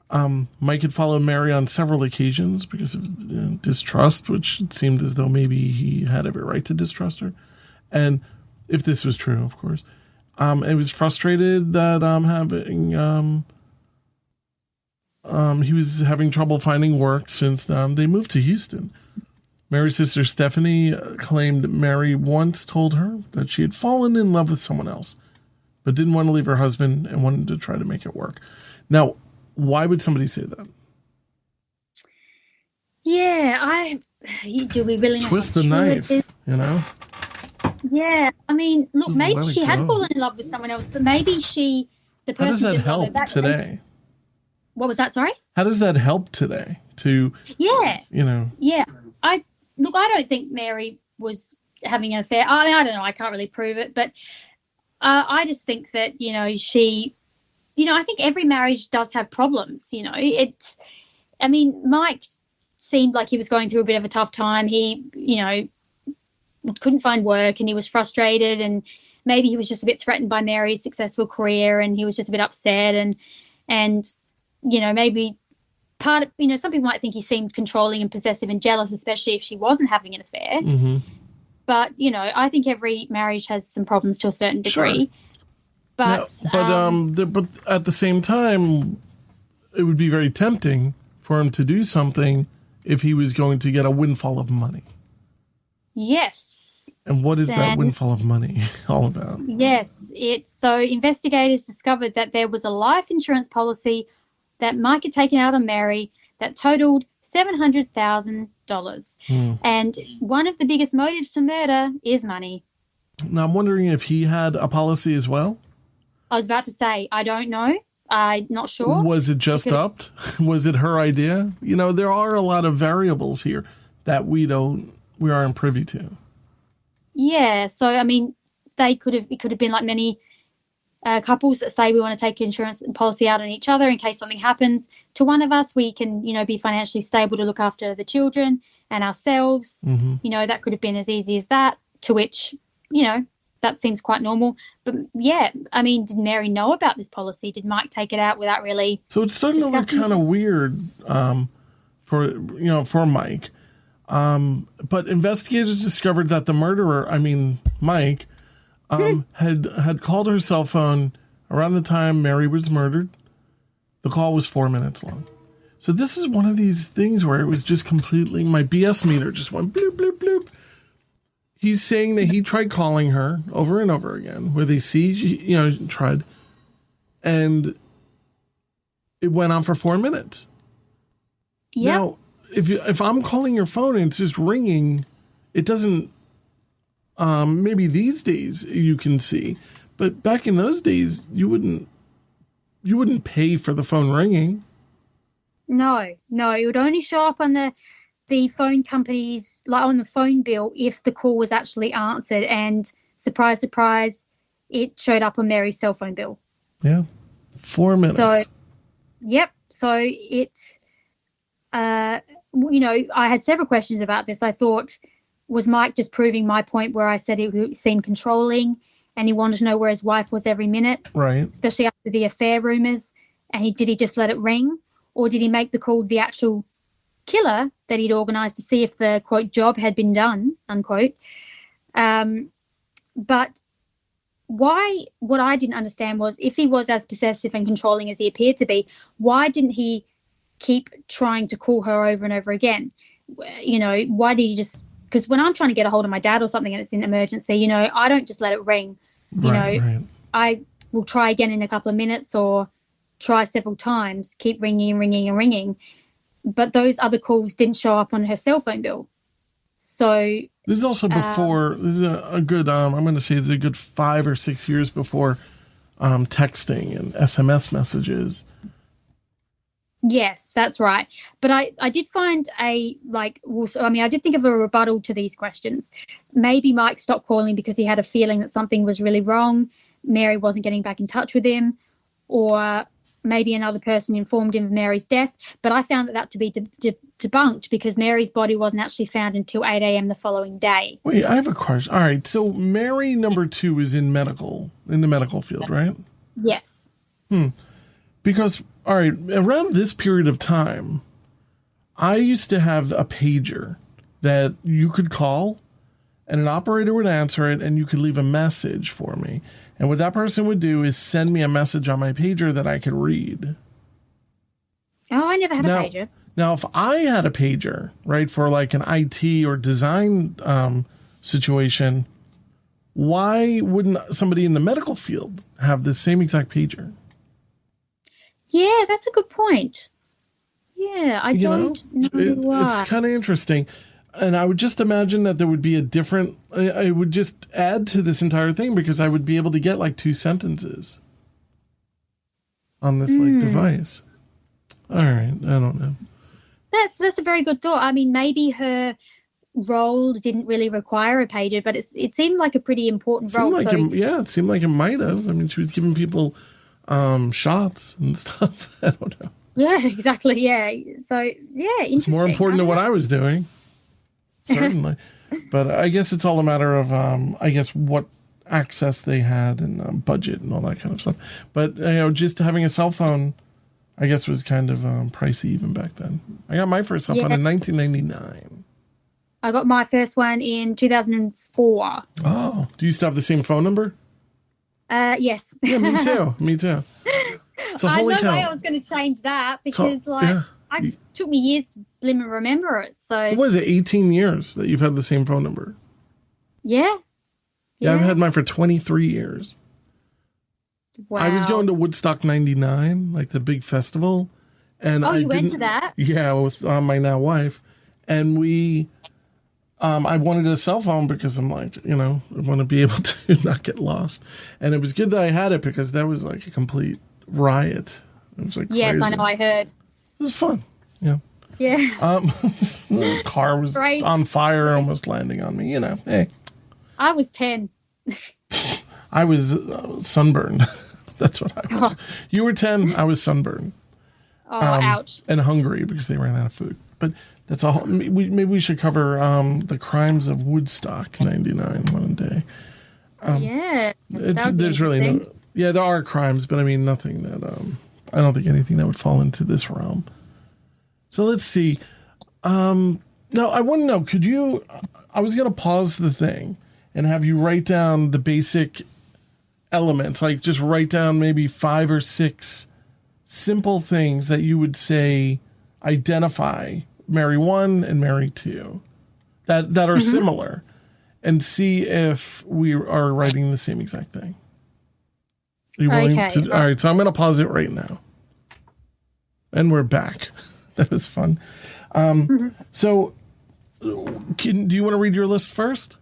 Mike had followed Mary on several occasions because of distrust, which it seemed as though maybe he had every right to distrust her. And if this was true, of course, it was frustrated that he was having trouble finding work since they moved to Houston. Mary's sister Stephanie claimed Mary once told her that she had fallen in love with someone else, but didn't want to leave her husband and wanted to try to make it work. Now, why would somebody say that? Yeah, do we really know? Twist the knife, Yeah, I mean, look, Just maybe let it she had go. fallen in love with someone else, but maybe the person How does that didn't love her help back. today? What was that? Sorry. How does that help today? Yeah. Yeah. I don't think Mary was having an affair. I mean, I don't know. I can't really prove it, but I just think that she, I think every marriage does have problems. I mean, Mike seemed like he was going through a bit of a tough time. He, couldn't find work and he was frustrated, and maybe he was just a bit threatened by Mary's successful career, and he was just a bit upset, and maybe part of, some people might think he seemed controlling and possessive and jealous, especially if she wasn't having an affair. Mm-hmm. But I think every marriage has some problems to a certain degree. Sure. But but at the same time, it would be very tempting for him to do something if he was going to get a windfall of money. Yes. And what is that windfall of money all about? Yes, so investigators discovered that there was a life insurance policy that Mike had taken out on Mary that totaled $700,000. And one of the biggest motives for murder is money. Now, I'm wondering if he had a policy as well? I was about to say, I don't know. I'm not sure. Was it just upped? Was it her idea? There are a lot of variables here that we aren't privy to. Yeah, so I mean, it could have been like many couples that say we want to take insurance policy out on each other in case something happens to one of us. We can, be financially stable to look after the children and ourselves. Mm-hmm. That could have been as easy as that. To which, that seems quite normal. But yeah, I mean, did Mary know about this policy? Did Mike take it out without really? So it's starting to look kind of weird for Mike. But investigators discovered that the murderer, Mike, had called her cell phone around the time Mary was murdered. The call was 4 minutes long. So this is one of these things where it was just completely, my BS meter just went bloop, bloop, bloop. He's saying that he tried calling her over and over again, where they see, she tried, and it went on for 4 minutes. Yeah. Now, if I'm calling your phone and it's just ringing, it doesn't, maybe these days you can see, but back in those days, you wouldn't pay for the phone ringing. No, it would only show up on the phone companies, like on the phone bill, if the call was actually answered, and surprise, surprise, it showed up on Mary's cell phone bill. Yeah. 4 minutes. So, yep. So it's, I had several questions about this. I thought, was Mike just proving my point where I said he seemed controlling and he wanted to know where his wife was every minute? Right. Especially after the affair rumors. And did he just let it ring? Or did he make the call the actual killer that he'd organised to see if the, quote, job had been done, unquote? But what I didn't understand was, if he was as possessive and controlling as he appeared to be, why didn't he keep trying to call her over and over again? Why did he just... Because when I'm trying to get a hold of my dad or something and it's an emergency, I don't just let it ring. Right. I will try again in a couple of minutes or try several times, keep ringing and ringing and ringing. But those other calls didn't show up on her cell phone bill. So... This is also before, this is a good, I'm going to say it's a good 5 or 6 years before texting and SMS messages. Yes, that's right. But I did find I did think of a rebuttal to these questions. Maybe Mike stopped calling because he had a feeling that something was really wrong. Mary wasn't getting back in touch with him. Or maybe another person informed him of Mary's death, but I found that to be debunked because Mary's body wasn't actually found until 8 a.m. the following day. Wait, I have a question. All right, so Mary number 2 is in the medical field, right? Yes. Because, all right, around this period of time, I used to have a pager that you could call and an operator would answer it and you could leave a message for me. And what that person would do is send me a message on my pager that I could read. Oh, I never had a pager. Now, if I had a pager, right, for like an IT or design situation, why wouldn't somebody in the medical field have the same exact pager? Yeah, that's a good point. Yeah, I don't know why. It's kind of interesting. And I would just imagine that there would be a different... I would just add to this entire thing because I would be able to get like 2 sentences on this like device. All right, I don't know. That's a very good thought. I mean, maybe her role didn't really require a pager, but it seemed like a pretty important role. It seemed like it might have. I mean, she was giving people shots and stuff. I don't know. Yeah, exactly. Yeah. So, yeah, interesting. It's more important than what I was doing. Certainly. But I guess it's all a matter of, what access they had and budget and all that kind of stuff. But, just having a cell phone, I guess, was kind of pricey even back then. I got my first cell phone in 1999. I got my first one in 2004. Oh, do you still have the same phone number? Yes. Yeah, me too. Me too. So holy cow. Way I was going to change that because, it took me years to blimmin' remember it. So what was it, 18 years that you've had the same phone number? Yeah. Yeah, I've had mine for 23 years. Wow. I was going to Woodstock 99, like the big festival. And you went to that? Yeah, with my now wife. And we... I wanted a cell phone because I'm like, I want to be able to not get lost. And it was good that I had it because that was like a complete riot. It was like yes, crazy. I know. I heard. It was fun. Yeah. Yeah. The car was on fire, almost landing on me. Hey. I was 10. I was sunburned. That's what I was. You were 10. I was sunburned. Oh, ouch. And hungry because they ran out of food. But that's all. Maybe we should cover the crimes of Woodstock 99 one day. There's really no... Yeah, there are crimes, but I mean, nothing that... I don't think anything that would fall into this realm. So let's see. Now, I want to know, could you... I was going to pause the thing and have you write down the basic elements. Like, just write down maybe 5 or 6 simple things that you would say identify Mary 1 and Mary 2 that are similar, and see if we are writing the same exact thing. Are you willing to? All right, so I'm going to pause it right now. And we're back. That was fun. So, do you want to read your list first?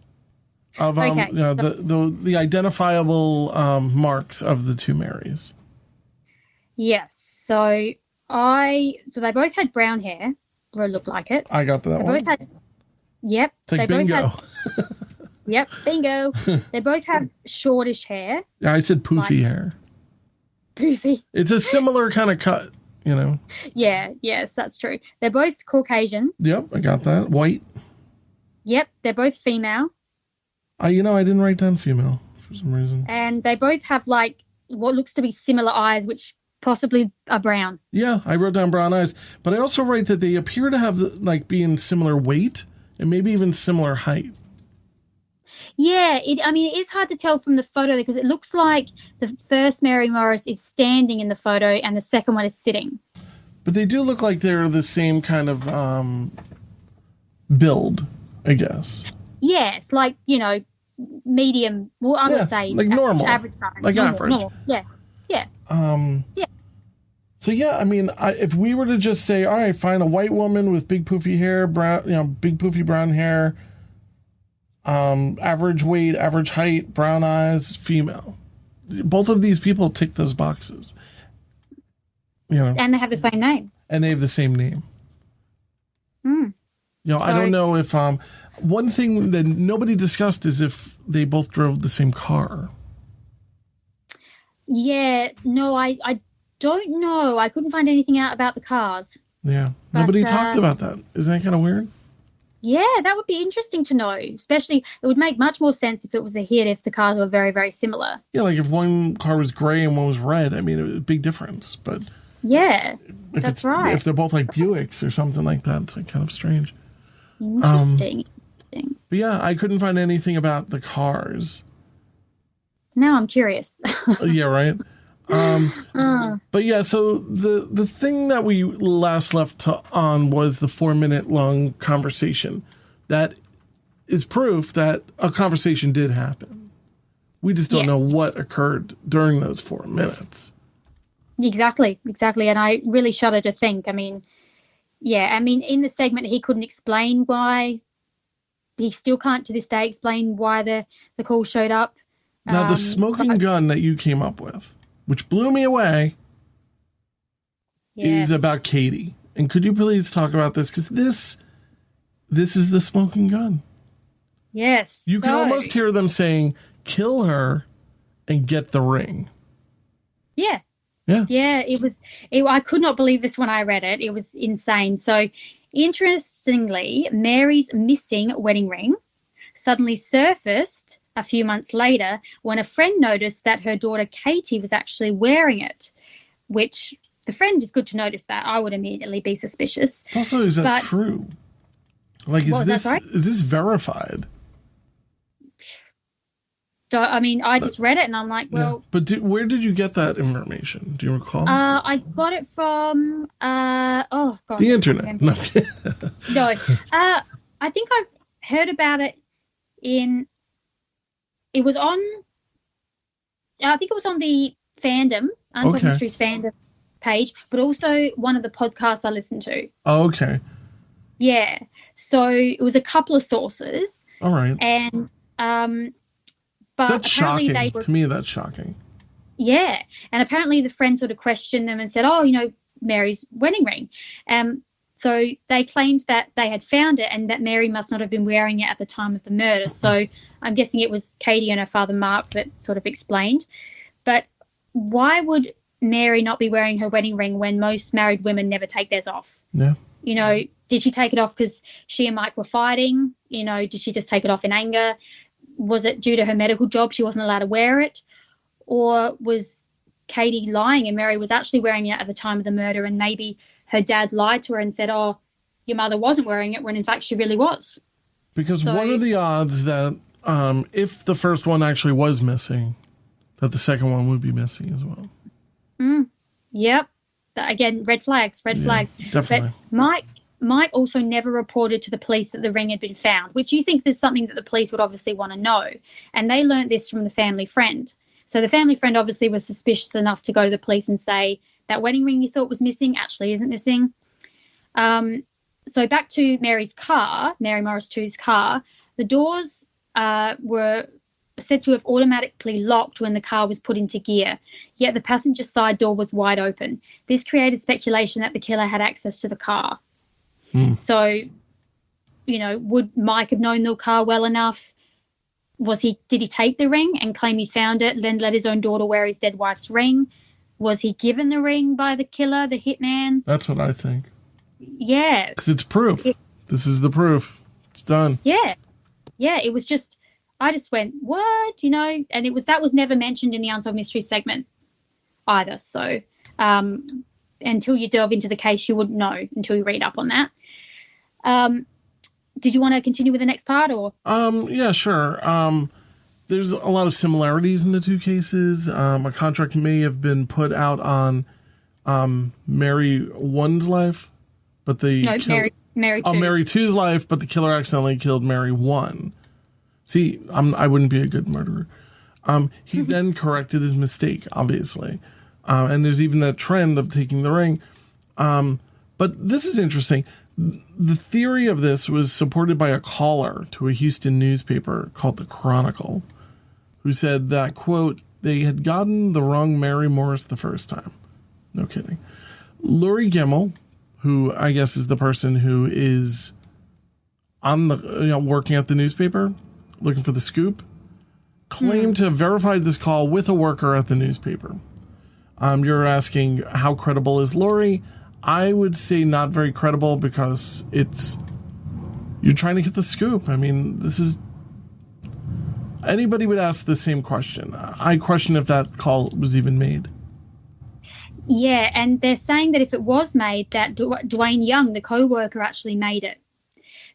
Of the identifiable marks of the 2 Marys. Yes. So they both had brown hair, or looked like it. I got that one. Yep. It's like bingo. Yep, bingo. They both have shortish hair. Yeah, I said poofy hair. Poofy. It's a similar kind of cut, Yeah, yes, that's true. They're both Caucasian. Yep, I got that. White. Yep, they're both female. I didn't write down female for some reason. And they both have like what looks to be similar eyes, which possibly are brown. Yeah, I wrote down brown eyes, but I also write that they appear to have like being similar weight and maybe even similar height. Yeah, it is hard to tell from the photo because it looks like the first Mary Morris is standing in the photo and the second one is sitting. But they do look like they're the same kind of build, I guess. Yes, like, medium. Well, I would say like normal, average size. Like normal, average. Normal. Yeah. Yeah. Yeah. So yeah, if we were to just say, all right, find a white woman with big poofy hair, brown, big poofy brown hair, average weight, average height, brown eyes, female. Both of these people tick those boxes. And they have the same name. And they have the same name. I don't know if one thing that nobody discussed is if they both drove the same car. Yeah, no, I don't know. I couldn't find anything out about the cars. Yeah. Nobody talked about that. Isn't that kind of weird? Yeah, that would be interesting to know. Especially, it would make much more sense if it was a hit if the cars were very, very similar. Yeah, like if one car was gray and one was red, I mean, it was a big difference. But yeah, that's right. If they're both like Buicks or something like that, it's like kind of strange. Interesting. But yeah, I couldn't find anything about the cars. Now I'm curious. Yeah, right. But yeah, so the thing that we last left on was the 4-minute long conversation. That is proof that a conversation did happen. We just don't know what occurred during those 4 minutes. Exactly. And I really shudder to think. I mean, in the segment, he couldn't explain why. He still can't to this day explain why the call showed up. Now, the smoking gun that you came up with, which blew me away, is about Katie. And could you please talk about this? Because this is the smoking gun. Yes. You can almost hear them saying, kill her and get the ring. Yeah. Yeah. Yeah, I could not believe this when I read it. It was insane. So, interestingly, Mary's missing wedding ring suddenly surfaced a few months later when a friend noticed that her daughter Katie was actually wearing it, which the friend is good to notice that. I would immediately be suspicious. Also, is that true? Like, is this verified? I mean, I just read it and I'm like, well... Yeah. But where did you get that information? Do you recall? I got it from... the internet. No. No. I think I've heard about it it was on... I think it was on the fandom, Unsolved Mysteries fandom page, but also one of the podcasts I listened to. Oh, okay. Yeah. So it was a couple of sources. All right. And... but that's shocking. To me, that's shocking. Yeah. And apparently the friend sort of questioned them and said, Mary's wedding ring. So they claimed that they had found it and that Mary must not have been wearing it at the time of the murder. So I'm guessing it was Katie and her father Mark that sort of explained. But why would Mary not be wearing her wedding ring when most married women never take theirs off? Yeah. Did she take it off because she and Mike were fighting? Did she just take it off in anger? Was it due to her medical job she wasn't allowed to wear it? Or was Katie lying and Mary was actually wearing it at the time of the murder and maybe her dad lied to her and said, oh, your mother wasn't wearing it when in fact she really was? Because what are the odds that if the first one actually was missing, that the second one would be missing as well? Yep. Again, red flags. Definitely. But Mike also never reported to the police that the ring had been found, which you think is something that the police would obviously want to know. And they learnt this from the family friend. So the family friend obviously was suspicious enough to go to the police and say, that wedding ring you thought was missing actually isn't missing. So back to Mary's car, Mary Morris 2's car, the doors were said to have automatically locked when the car was put into gear, yet the passenger side door was wide open. This created speculation that the killer had access to the car. So, would Mike have known the car well enough? Did he take the ring and claim he found it, then let his own daughter wear his dead wife's ring? Was he given the ring by the killer, the hitman? That's what I think. Yeah. Because it's proof. This is the proof. It's done. Yeah. Yeah, it was just, I just went, what? And that was never mentioned in the Unsolved Mysteries segment either. So until you delve into the case, you wouldn't know until you read up on that. Did you want to continue with the next part or? Yeah, sure. There's a lot of similarities in the two cases. A contract may have been put out on Mary 1's life, but Mary 2's life, but the killer accidentally killed Mary 1. See, I wouldn't be a good murderer. He then corrected his mistake, obviously. And there's even that trend of taking the ring. But this is interesting. The theory of this was supported by a caller to a Houston newspaper called The Chronicle, who said that, quote, they had gotten the wrong Mary Morris the first time. No kidding. Lori Gimmel, who I guess is the person who is on the working at the newspaper, looking for the scoop, claimed to have verified this call with a worker at the newspaper. You're asking how credible is Lori? I would say not very credible because you're trying to get the scoop. I mean, this is... Anybody would ask the same question. I question if that call was even made. Yeah, and they're saying that if it was made, that Dwayne Young, the co-worker, actually made it.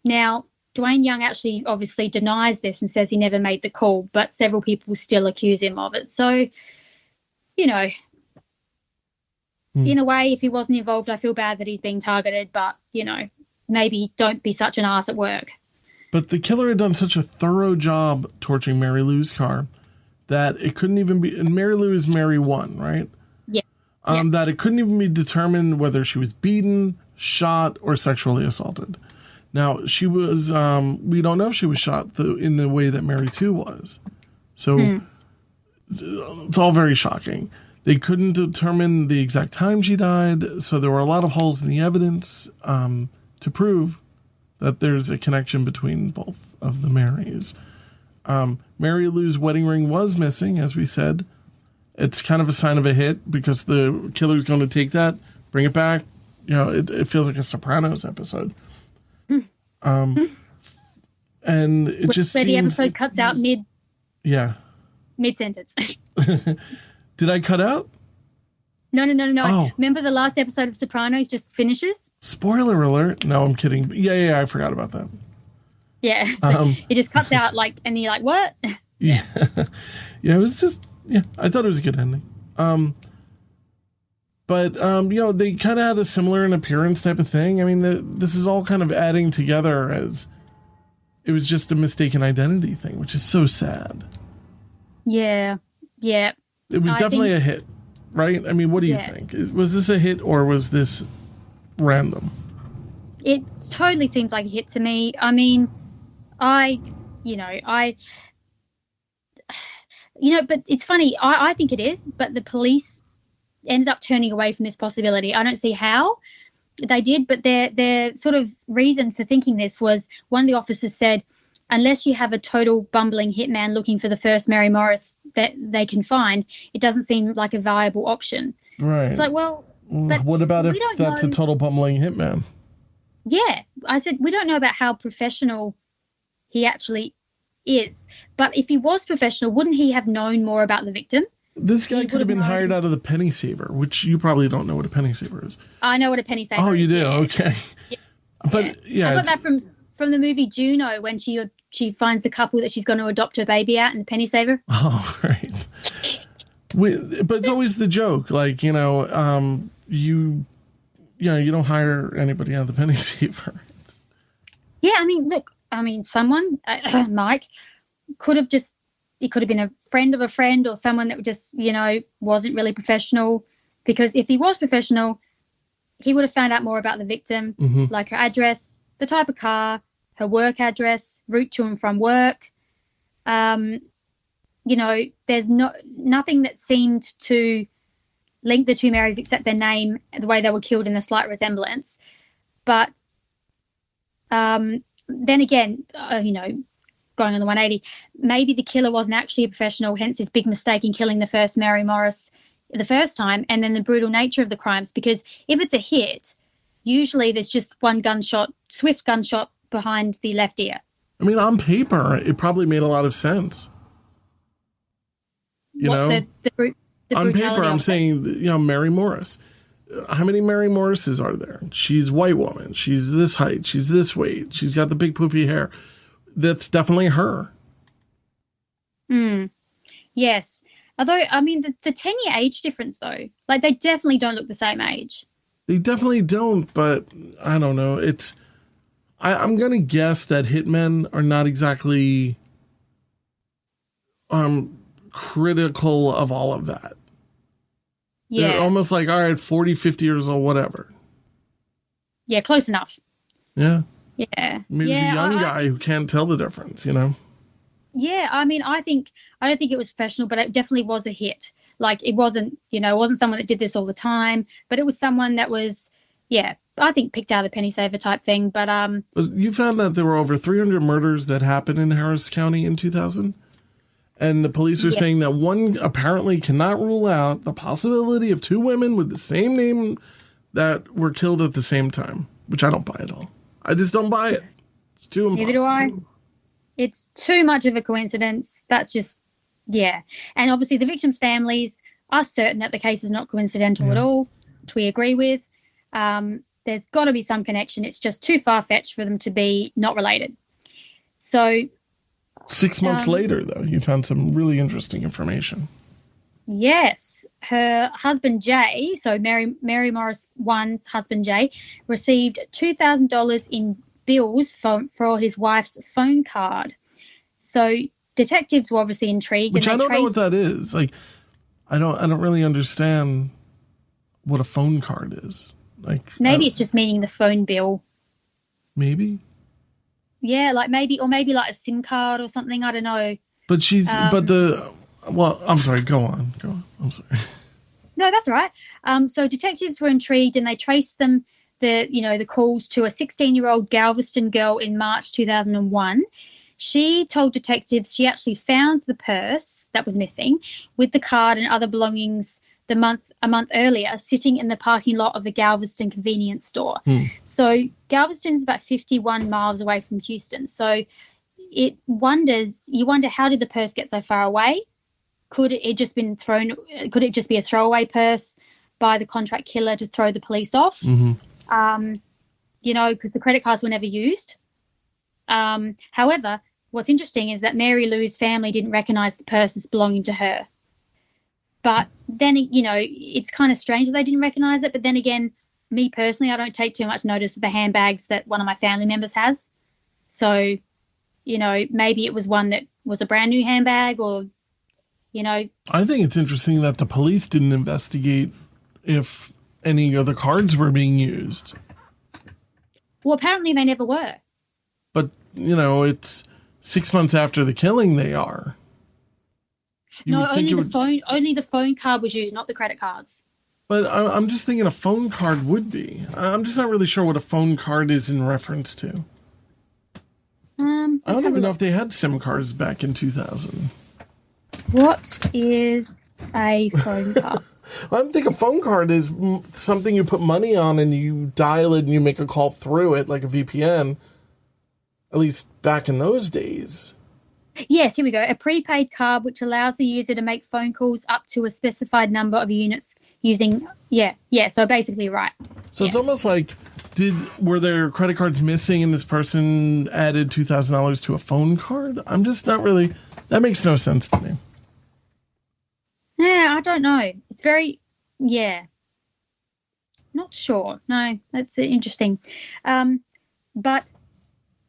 Now, Dwayne Young actually obviously denies this and says he never made the call, but several people still accuse him of it. So, you know, in a way, if he wasn't involved, I feel bad that he's being targeted, but, you know, maybe don't be such an ass at work. But the killer had done such a thorough job torching Mary Lou's car that it couldn't even be... And Mary Lou is Mary 1, right? Yeah. That it couldn't even be determined whether she was beaten, shot, or sexually assaulted. Now, she was... we don't know if she was shot in the way that Mary 2 was. So it's all very shocking. They couldn't determine the exact time she died, so there were a lot of holes in the evidence to prove that there's a connection between both of the Marys. Mary Lou's wedding ring was missing, as we said. It's kind of a sign of a hit because the killer's going to take that, bring it back. You know, it feels like a Sopranos episode. And it just where seems... the episode cuts out mid-sentence. Did I cut out? No. Oh. Remember the last episode of Sopranos just finishes? Spoiler alert. No, I'm kidding. Yeah, I forgot about that. Yeah. So it just cuts out and you're like, what? Yeah. Yeah, it was just, I thought it was a good ending. But you know, they kind of had a similar in appearance type of thing. I mean, this is all kind of adding together as it was just a mistaken identity thing, which is so sad. Yeah. It was definitely a hit. Right? I mean, what do you think? Was this a hit or was this random? It totally seems like a hit to me. I mean, but it's funny. I think it is, but the police ended up turning away from this possibility. I don't see how they did, but their sort of reason for thinking this was one of the officers said, unless you have a total bumbling hitman looking for the first Mary Morris that they can find, it doesn't seem like a viable option. Right. It's like, well, but what about if that's a total bumbling hitman? Yeah. I said, we don't know about how professional he actually is. But if he was professional, wouldn't he have known more about the victim? This guy could have been hired out of the penny saver, which you probably don't know what a penny saver is. I know what a penny saver is. Oh, you do? Yeah. Okay. Yeah. But I got that from the movie Juno when she finds the couple that she's going to adopt her baby out in the penny saver. Oh, right. But it's always the joke, like, you don't hire anybody out of the penny saver. Yeah, I mean, look, someone, Mike, it could have been a friend of a friend or someone that just, wasn't really professional. Because if he was professional, he would have found out more about the victim, like her address, the type of car, her work address, route to and from work. There's nothing that seemed to link the two Marys except their name, the way they were killed in a slight resemblance. But then again, going on the 180, maybe the killer wasn't actually a professional, hence his big mistake in killing the first Mary Morris the first time, and then the brutal nature of the crimes. Because if it's a hit, usually there's just one swift gunshot behind the left ear. I mean, on paper, it probably made a lot of sense. On paper, I'm saying, Mary Morris. How many Mary Morrises are there? She's a white woman. She's this height. She's this weight. She's got the big poofy hair. That's definitely her. Yes. Although, I mean, the 10-year age difference, though, like, they definitely don't look the same age. They definitely don't, but I don't know. I'm going to guess that hitmen are not exactly critical of all of that. Yeah. They're almost like, all right, 40, 50 years old, whatever. Yeah, close enough. Yeah. Yeah. Maybe it's a young guy who can't tell the difference, Yeah, I mean, I don't think it was professional, but it definitely was a hit. Like, it wasn't someone that did this all the time, but it was someone that was, I think picked out of the penny saver type thing. But you found that there were over 300 murders that happened in Harris County in 2000, And the police are saying that one apparently cannot rule out the possibility of two women with the same name that were killed at the same time, which I don't buy at all. I just don't buy it. It's too impossible. Neither do I. It's too much of a coincidence. That's just, yeah. And obviously the victims' families are certain that the case is not coincidental at all, which we agree with. There's got to be some connection. It's just too far-fetched for them to be not related. So 6 months later, though, you found some really interesting information. Yes. Her husband, Jay, so Mary Morris One's husband, Jay, received $2,000 in bills for his wife's phone card. So detectives were obviously intrigued. Which I don't know what that is. Like, I don't really understand what a phone card is. Like, maybe it's just meaning the phone bill. Maybe. Yeah, like maybe like a SIM card or something. I don't know. But I'm sorry. Go on. I'm sorry. No, that's all right. So detectives were intrigued and they traced the calls to a 16-year-old Galveston girl in March 2001. She told detectives she actually found the purse that was missing with the card and other belongings a month earlier, sitting in the parking lot of the Galveston convenience store. So Galveston is about 51 miles away from Houston. So you wonder how did the purse get so far away? Could it just be a throwaway purse by the contract killer to throw the police off? Because the credit cards were never used. However, what's interesting is that Mary Lou's family didn't recognize the purse as belonging to her. But then, it's kind of strange that they didn't recognize it. But then again, me personally, I don't take too much notice of the handbags that one of my family members has. So, maybe it was one that was a brand new handbag or, I think it's interesting that the police didn't investigate if any other cards were being used. Well, apparently they never were. But, it's 6 months after the killing they are. Only the phone card was used, not the credit cards. But I'm just thinking a phone card would be. I'm just not really sure what a phone card is in reference to. I don't even know if they had SIM cards back in 2000. What is a phone card? I think a phone card is something you put money on and you dial it and you make a call through it like a VPN. At least back in those days. Yes, here we go. A prepaid card which allows the user to make phone calls up to a specified number of units using... Yeah, so basically right. So it's almost like, were there credit cards missing and this person added $2,000 to a phone card? I'm just not really... That makes no sense to me. Yeah, I don't know. It's very... Yeah. Not sure. No, that's interesting. But...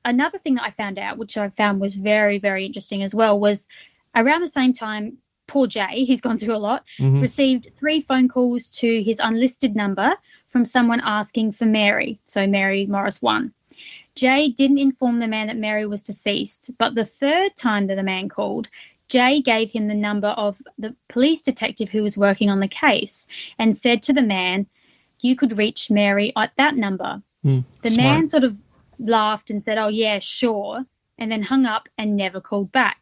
Another thing that I found out, which I found was very, very interesting as well, was around the same time, poor Jay, he's gone through a lot, received 3 phone calls to his unlisted number from someone asking for Mary, so Mary Morris 1. Jay didn't inform the man that Mary was deceased, but the third time that the man called, Jay gave him the number of the police detective who was working on the case and said to the man, you could reach Mary at that number. The man sort of laughed and said, oh, yeah, sure, and then hung up and never called back.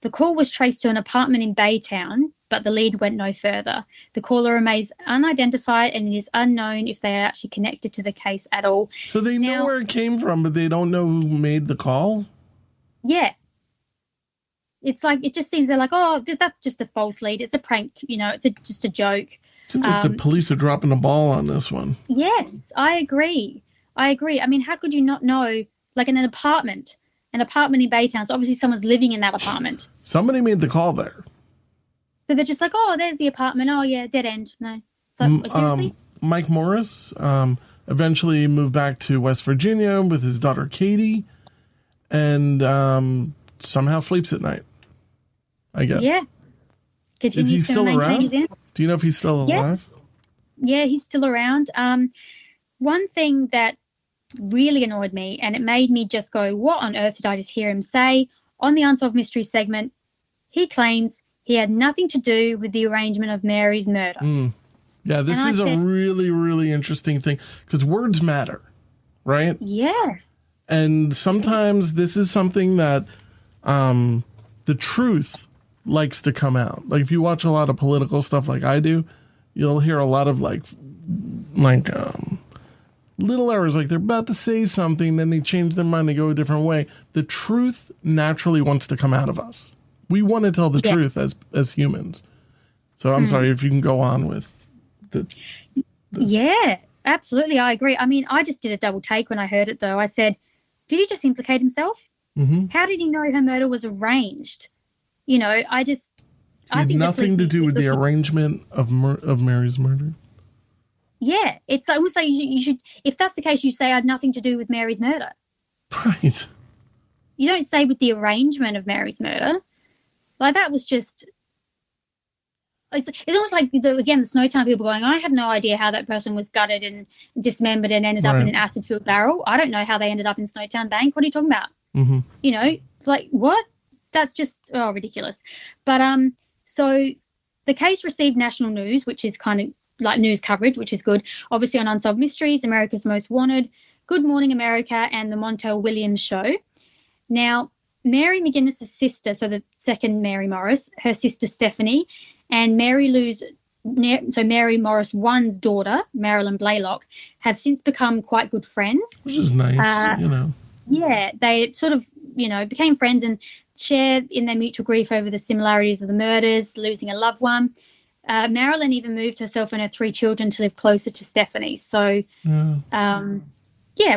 The call was traced to an apartment in Baytown, but the lead went no further. The caller remains unidentified and it is unknown if they are actually connected to the case at all. So they know where it came from, but they don't know who made the call? Yeah. It's like, it just seems they're like, oh, that's just a false lead. It's a prank, it's just a joke. Seems like the police are dropping the ball on this one. Yes, I agree. I mean, how could you not know, like in an apartment in Baytown, so obviously someone's living in that apartment. Somebody made the call there. So they're just like, oh, there's the apartment. Oh, yeah, dead end. No. So, seriously? Mike Morris eventually moved back to West Virginia with his daughter Katie and somehow sleeps at night, I guess. Yeah. Is he still around? Do you know if he's still alive? Yeah, he's still around. One thing that really annoyed me, and it made me just go, what on earth did I just hear him say? On the Unsolved Mysteries segment, he claims he had nothing to do with the arrangement of Mary's murder. Yeah, this is a really, really interesting thing, because words matter, right? Yeah. And sometimes this is something that the truth likes to come out. Like if you watch a lot of political stuff like I do, you'll hear a lot of like little errors, like they're about to say something, then they change their mind, they go a different way. The truth naturally wants to come out of us. We want to tell the truth as humans. So I'm sorry if you can go on with the. Yeah, absolutely. I agree. I mean, I just did a double take when I heard it, though. I said, did he just implicate himself? Mm-hmm. How did he know her murder was arranged? You know, I think nothing to do with the arrangement of Mary's murder. Yeah, it's almost like you should. If that's the case, you say I had nothing to do with Mary's murder. Right. You don't say with the arrangement of Mary's murder. Like that was just. It's almost like the Snowtown people going, I have no idea how that person was gutted and dismembered and ended up in an acid-filled barrel. I don't know how they ended up in Snowtown Bank. What are you talking about? Mm-hmm. You know, like what? That's just ridiculous. But so the case received national news, which is kind of like news coverage, which is good. Obviously on Unsolved Mysteries, America's Most Wanted, Good Morning America, and the Montel Williams Show. Now, Mary McGinnis's sister, so the second Mary Morris, her sister Stephanie, and Mary Morris One's daughter, Marilyn Blaylock, have since become quite good friends. Which is nice, you know. Yeah, they sort of, you know, became friends and shared in their mutual grief over the similarities of the murders, losing a loved one. Marilyn even moved herself and her 3 children to live closer to Stephanie. So,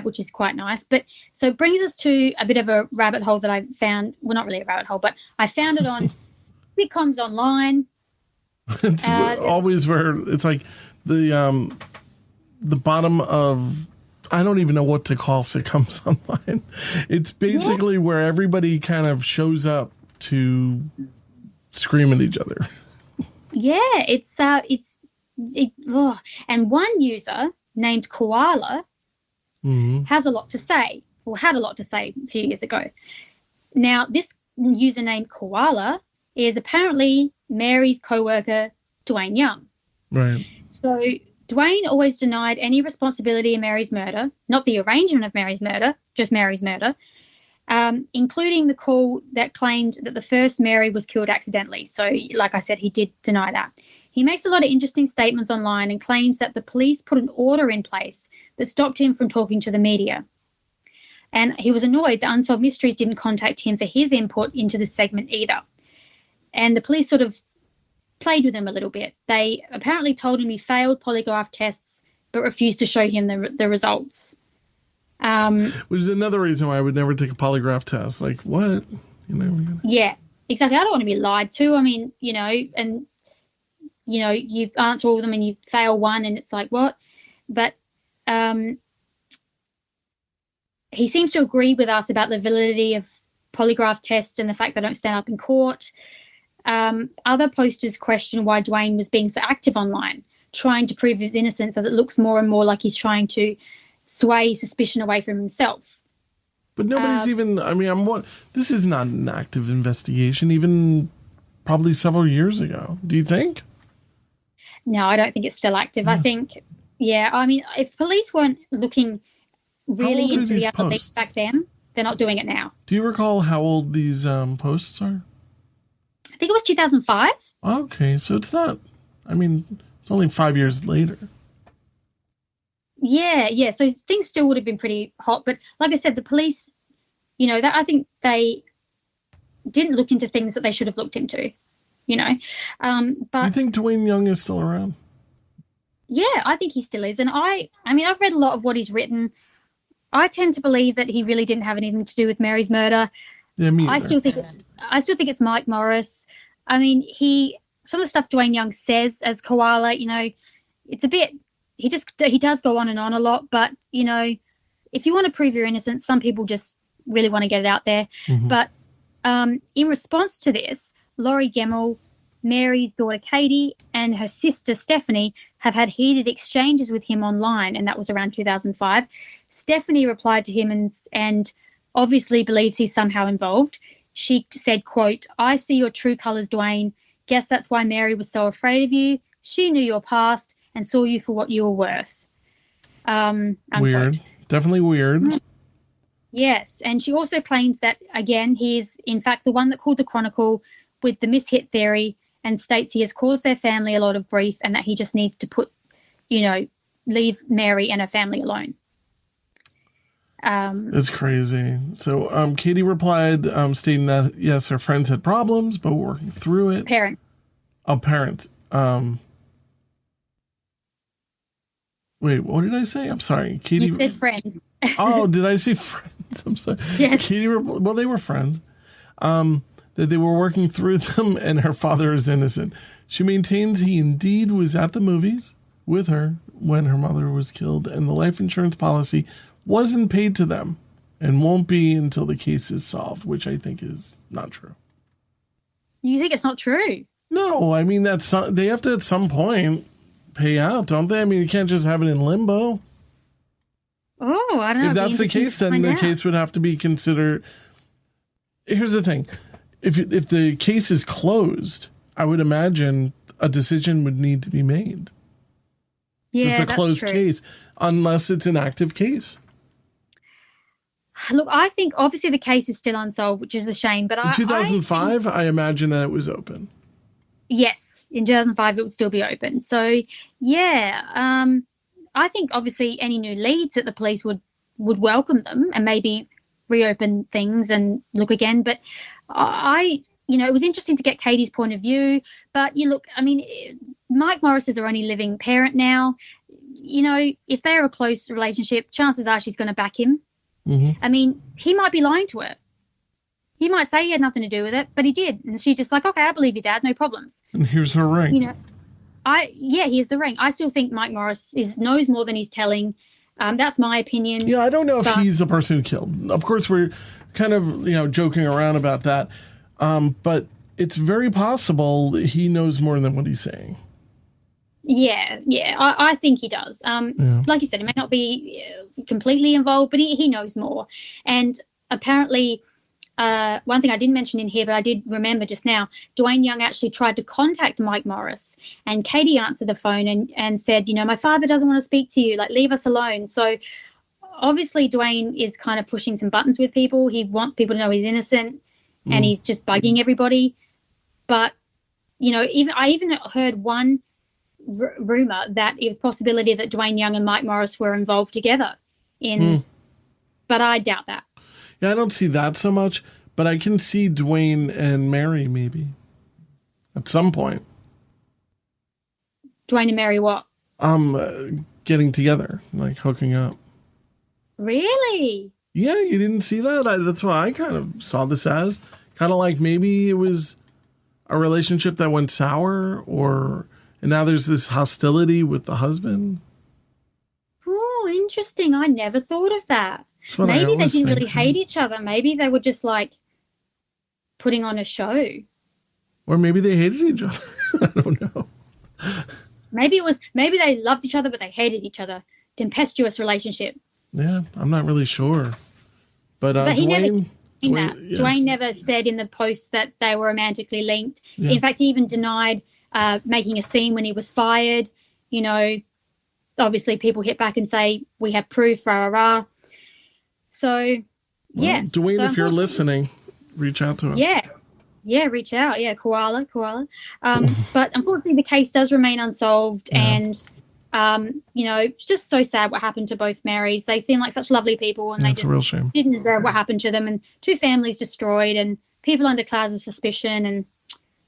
which is quite nice. But so it brings us to a bit of a rabbit hole that I found. Well, not really a rabbit hole, but I found it on sitcoms online. It's always where it's like the bottom of, I don't even know what to call sitcoms online. It's basically where everybody kind of shows up to scream at each other. Yeah, and one user named Koala has a lot to say, or had a lot to say a few years ago. Now, this user named Koala is apparently Mary's co-worker, Dwayne Young. Right. So Dwayne always denied any responsibility in Mary's murder, not the arrangement of Mary's murder, just Mary's murder, including the call that claimed that the first Mary was killed accidentally. So, like I said, he did deny that. He makes a lot of interesting statements online and claims that the police put an order in place that stopped him from talking to the media. And he was annoyed that Unsolved Mysteries didn't contact him for his input into this segment either. And the police sort of played with him a little bit. They apparently told him he failed polygraph tests but refused to show him the results. Which is another reason why I would never take a polygraph test. Like, what? Yeah, exactly. I don't want to be lied to. I mean, you answer all of them and you fail one and it's like, what? But he seems to agree with us about the validity of polygraph tests and the fact they don't stand up in court. Other posters question why Dwayne was being so active online, trying to prove his innocence, as it looks more and more like he's trying to sway suspicion away from himself. But nobody's this is not an active investigation, even probably several years ago. Do you think? No, I don't think it's still active. I think, if police weren't looking really into the other leaks back then, they're not doing it now. Do you recall how old these posts are? I think it was 2005. Okay, so it's not, it's only 5 years later. Yeah. So things still would have been pretty hot. But like I said, the police, I think they didn't look into things that they should have looked into, But you think Dwayne Young is still around? Yeah, I think he still is. And I've read a lot of what he's written. I tend to believe that he really didn't have anything to do with Mary's murder. Yeah, me either. I still think it's Mike Morris. Some of the stuff Dwayne Young says as Koala, it's a bit, he does go on and on a lot, but if you want to prove your innocence, some people just really want to get it out there. Mm-hmm. But in response to this, Laurie Gemmell, Mary's daughter Katie, and her sister Stephanie have had heated exchanges with him online, and that was around 2005. Stephanie replied to him and obviously believes he's somehow involved. She said, quote, "I see your true colours, Dwayne. Guess that's why Mary was so afraid of you. She knew your past and saw you for what you were worth." Weird. Definitely weird. Yes, and she also claims that, again, he is, in fact, the one that called the Chronicle with the mishit theory and states he has caused their family a lot of grief and that he just needs to leave Mary and her family alone. That's crazy. So Katie replied, stating that, yes, her friends had problems, but were working through it. Parent. Oh, parent. Wait, what did I say? I'm sorry. Katie. You said friends. Oh, did I say friends? I'm sorry. Yes. Katie, well, they were friends. That they were working through them and her father is innocent. She maintains he indeed was at the movies with her when her mother was killed and the life insurance policy wasn't paid to them and won't be until the case is solved, which I think is not true. You think it's not true? No, I mean, they have to at some point pay out, don't they? I mean, you can't just have it in limbo. Oh, I don't know. If that's the case, then the case would have to be considered. Here's the thing. If the case is closed, I would imagine a decision would need to be made. Yeah, so it's a closed case, unless it's an active case. Look, I think obviously the case is still unsolved, which is a shame. But in 2005, I imagine that it was open. Yes, in 2005 it would still be open. So yeah, I think obviously any new leads at the police would welcome them and maybe reopen things and look again. But it was interesting to get Katie's point of view. But Mike Morris is her only living parent now. If they're a close relationship, chances are she's going to back him. Mm-hmm. I mean, he might be lying to her. He might say he had nothing to do with it, but he did. And she's just like, okay, I believe you, Dad, no problems. And here's her ring. Here's the ring. I still think Mike Morris knows more than he's telling. That's my opinion. Yeah, I don't know if he's the person who killed. Of course, we're kind of, joking around about that. But it's very possible that he knows more than what he's saying. Yeah, I think he does. Like you said, he may not be completely involved, but he knows more. And apparently, one thing I didn't mention in here, but I did remember just now, Dwayne Young actually tried to contact Mike Morris, and Katie answered the phone and said, my father doesn't want to speak to you, leave us alone. So obviously Dwayne is kind of pushing some buttons with people. He wants people to know he's innocent, and he's just bugging everybody. But, I even heard one rumor that it was a possibility that Dwayne Young and Mike Morris were involved together but I doubt that. Yeah, I don't see that so much, but I can see Dwayne and Mary maybe at some point. Dwayne and Mary what? Getting together, hooking up. Really? Yeah, you didn't see that? That's what I kind of saw this as. Kind of like maybe it was a relationship that went sour, and now there's this hostility with the husband. Oh, interesting. I never thought of that. Maybe they didn't really hate each other. Maybe they were just putting on a show. Or maybe they hated each other. I don't know. Maybe they loved each other, but they hated each other. Tempestuous relationship. Yeah, I'm not really sure. But Dwayne never said in the post that they were romantically linked. Yeah. In fact, he even denied making a scene when he was fired. Obviously people hit back and say, we have proof, rah, rah, rah. So, yes. Dwayne, if you're listening, reach out to us. Yeah, reach out. Yeah, koala. But unfortunately, the case does remain unsolved. Yeah. And, it's just so sad what happened to both Marys. They seem like such lovely people, and they just didn't deserve what happened to them. And 2 families destroyed and people under clouds of suspicion, and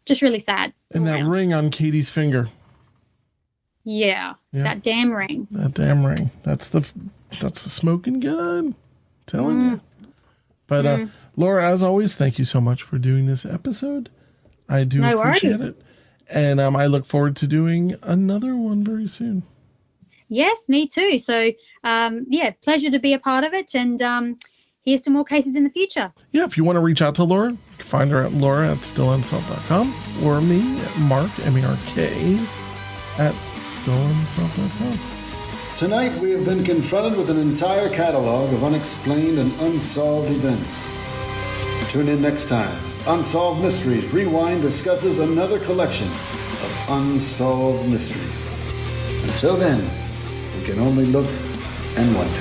just really sad. And that ring on Katie's finger. Yeah, that damn ring. That's the smoking gun. Telling you. But Laura, as always, thank you so much for doing this episode. I do appreciate it. And I look forward to doing another one very soon. Yes, me too. So, pleasure to be a part of it. And here's to more cases in the future. Yeah, if you want to reach out to Laura, you can find her at laura@stillunsolved.com or me at Mark, M-A-R-K, at stillunsolved.com. Tonight we have been confronted with an entire catalog of unexplained and unsolved events. Tune in next time as Unsolved Mysteries Rewind discusses another collection of unsolved mysteries. Until then, we can only look and wonder.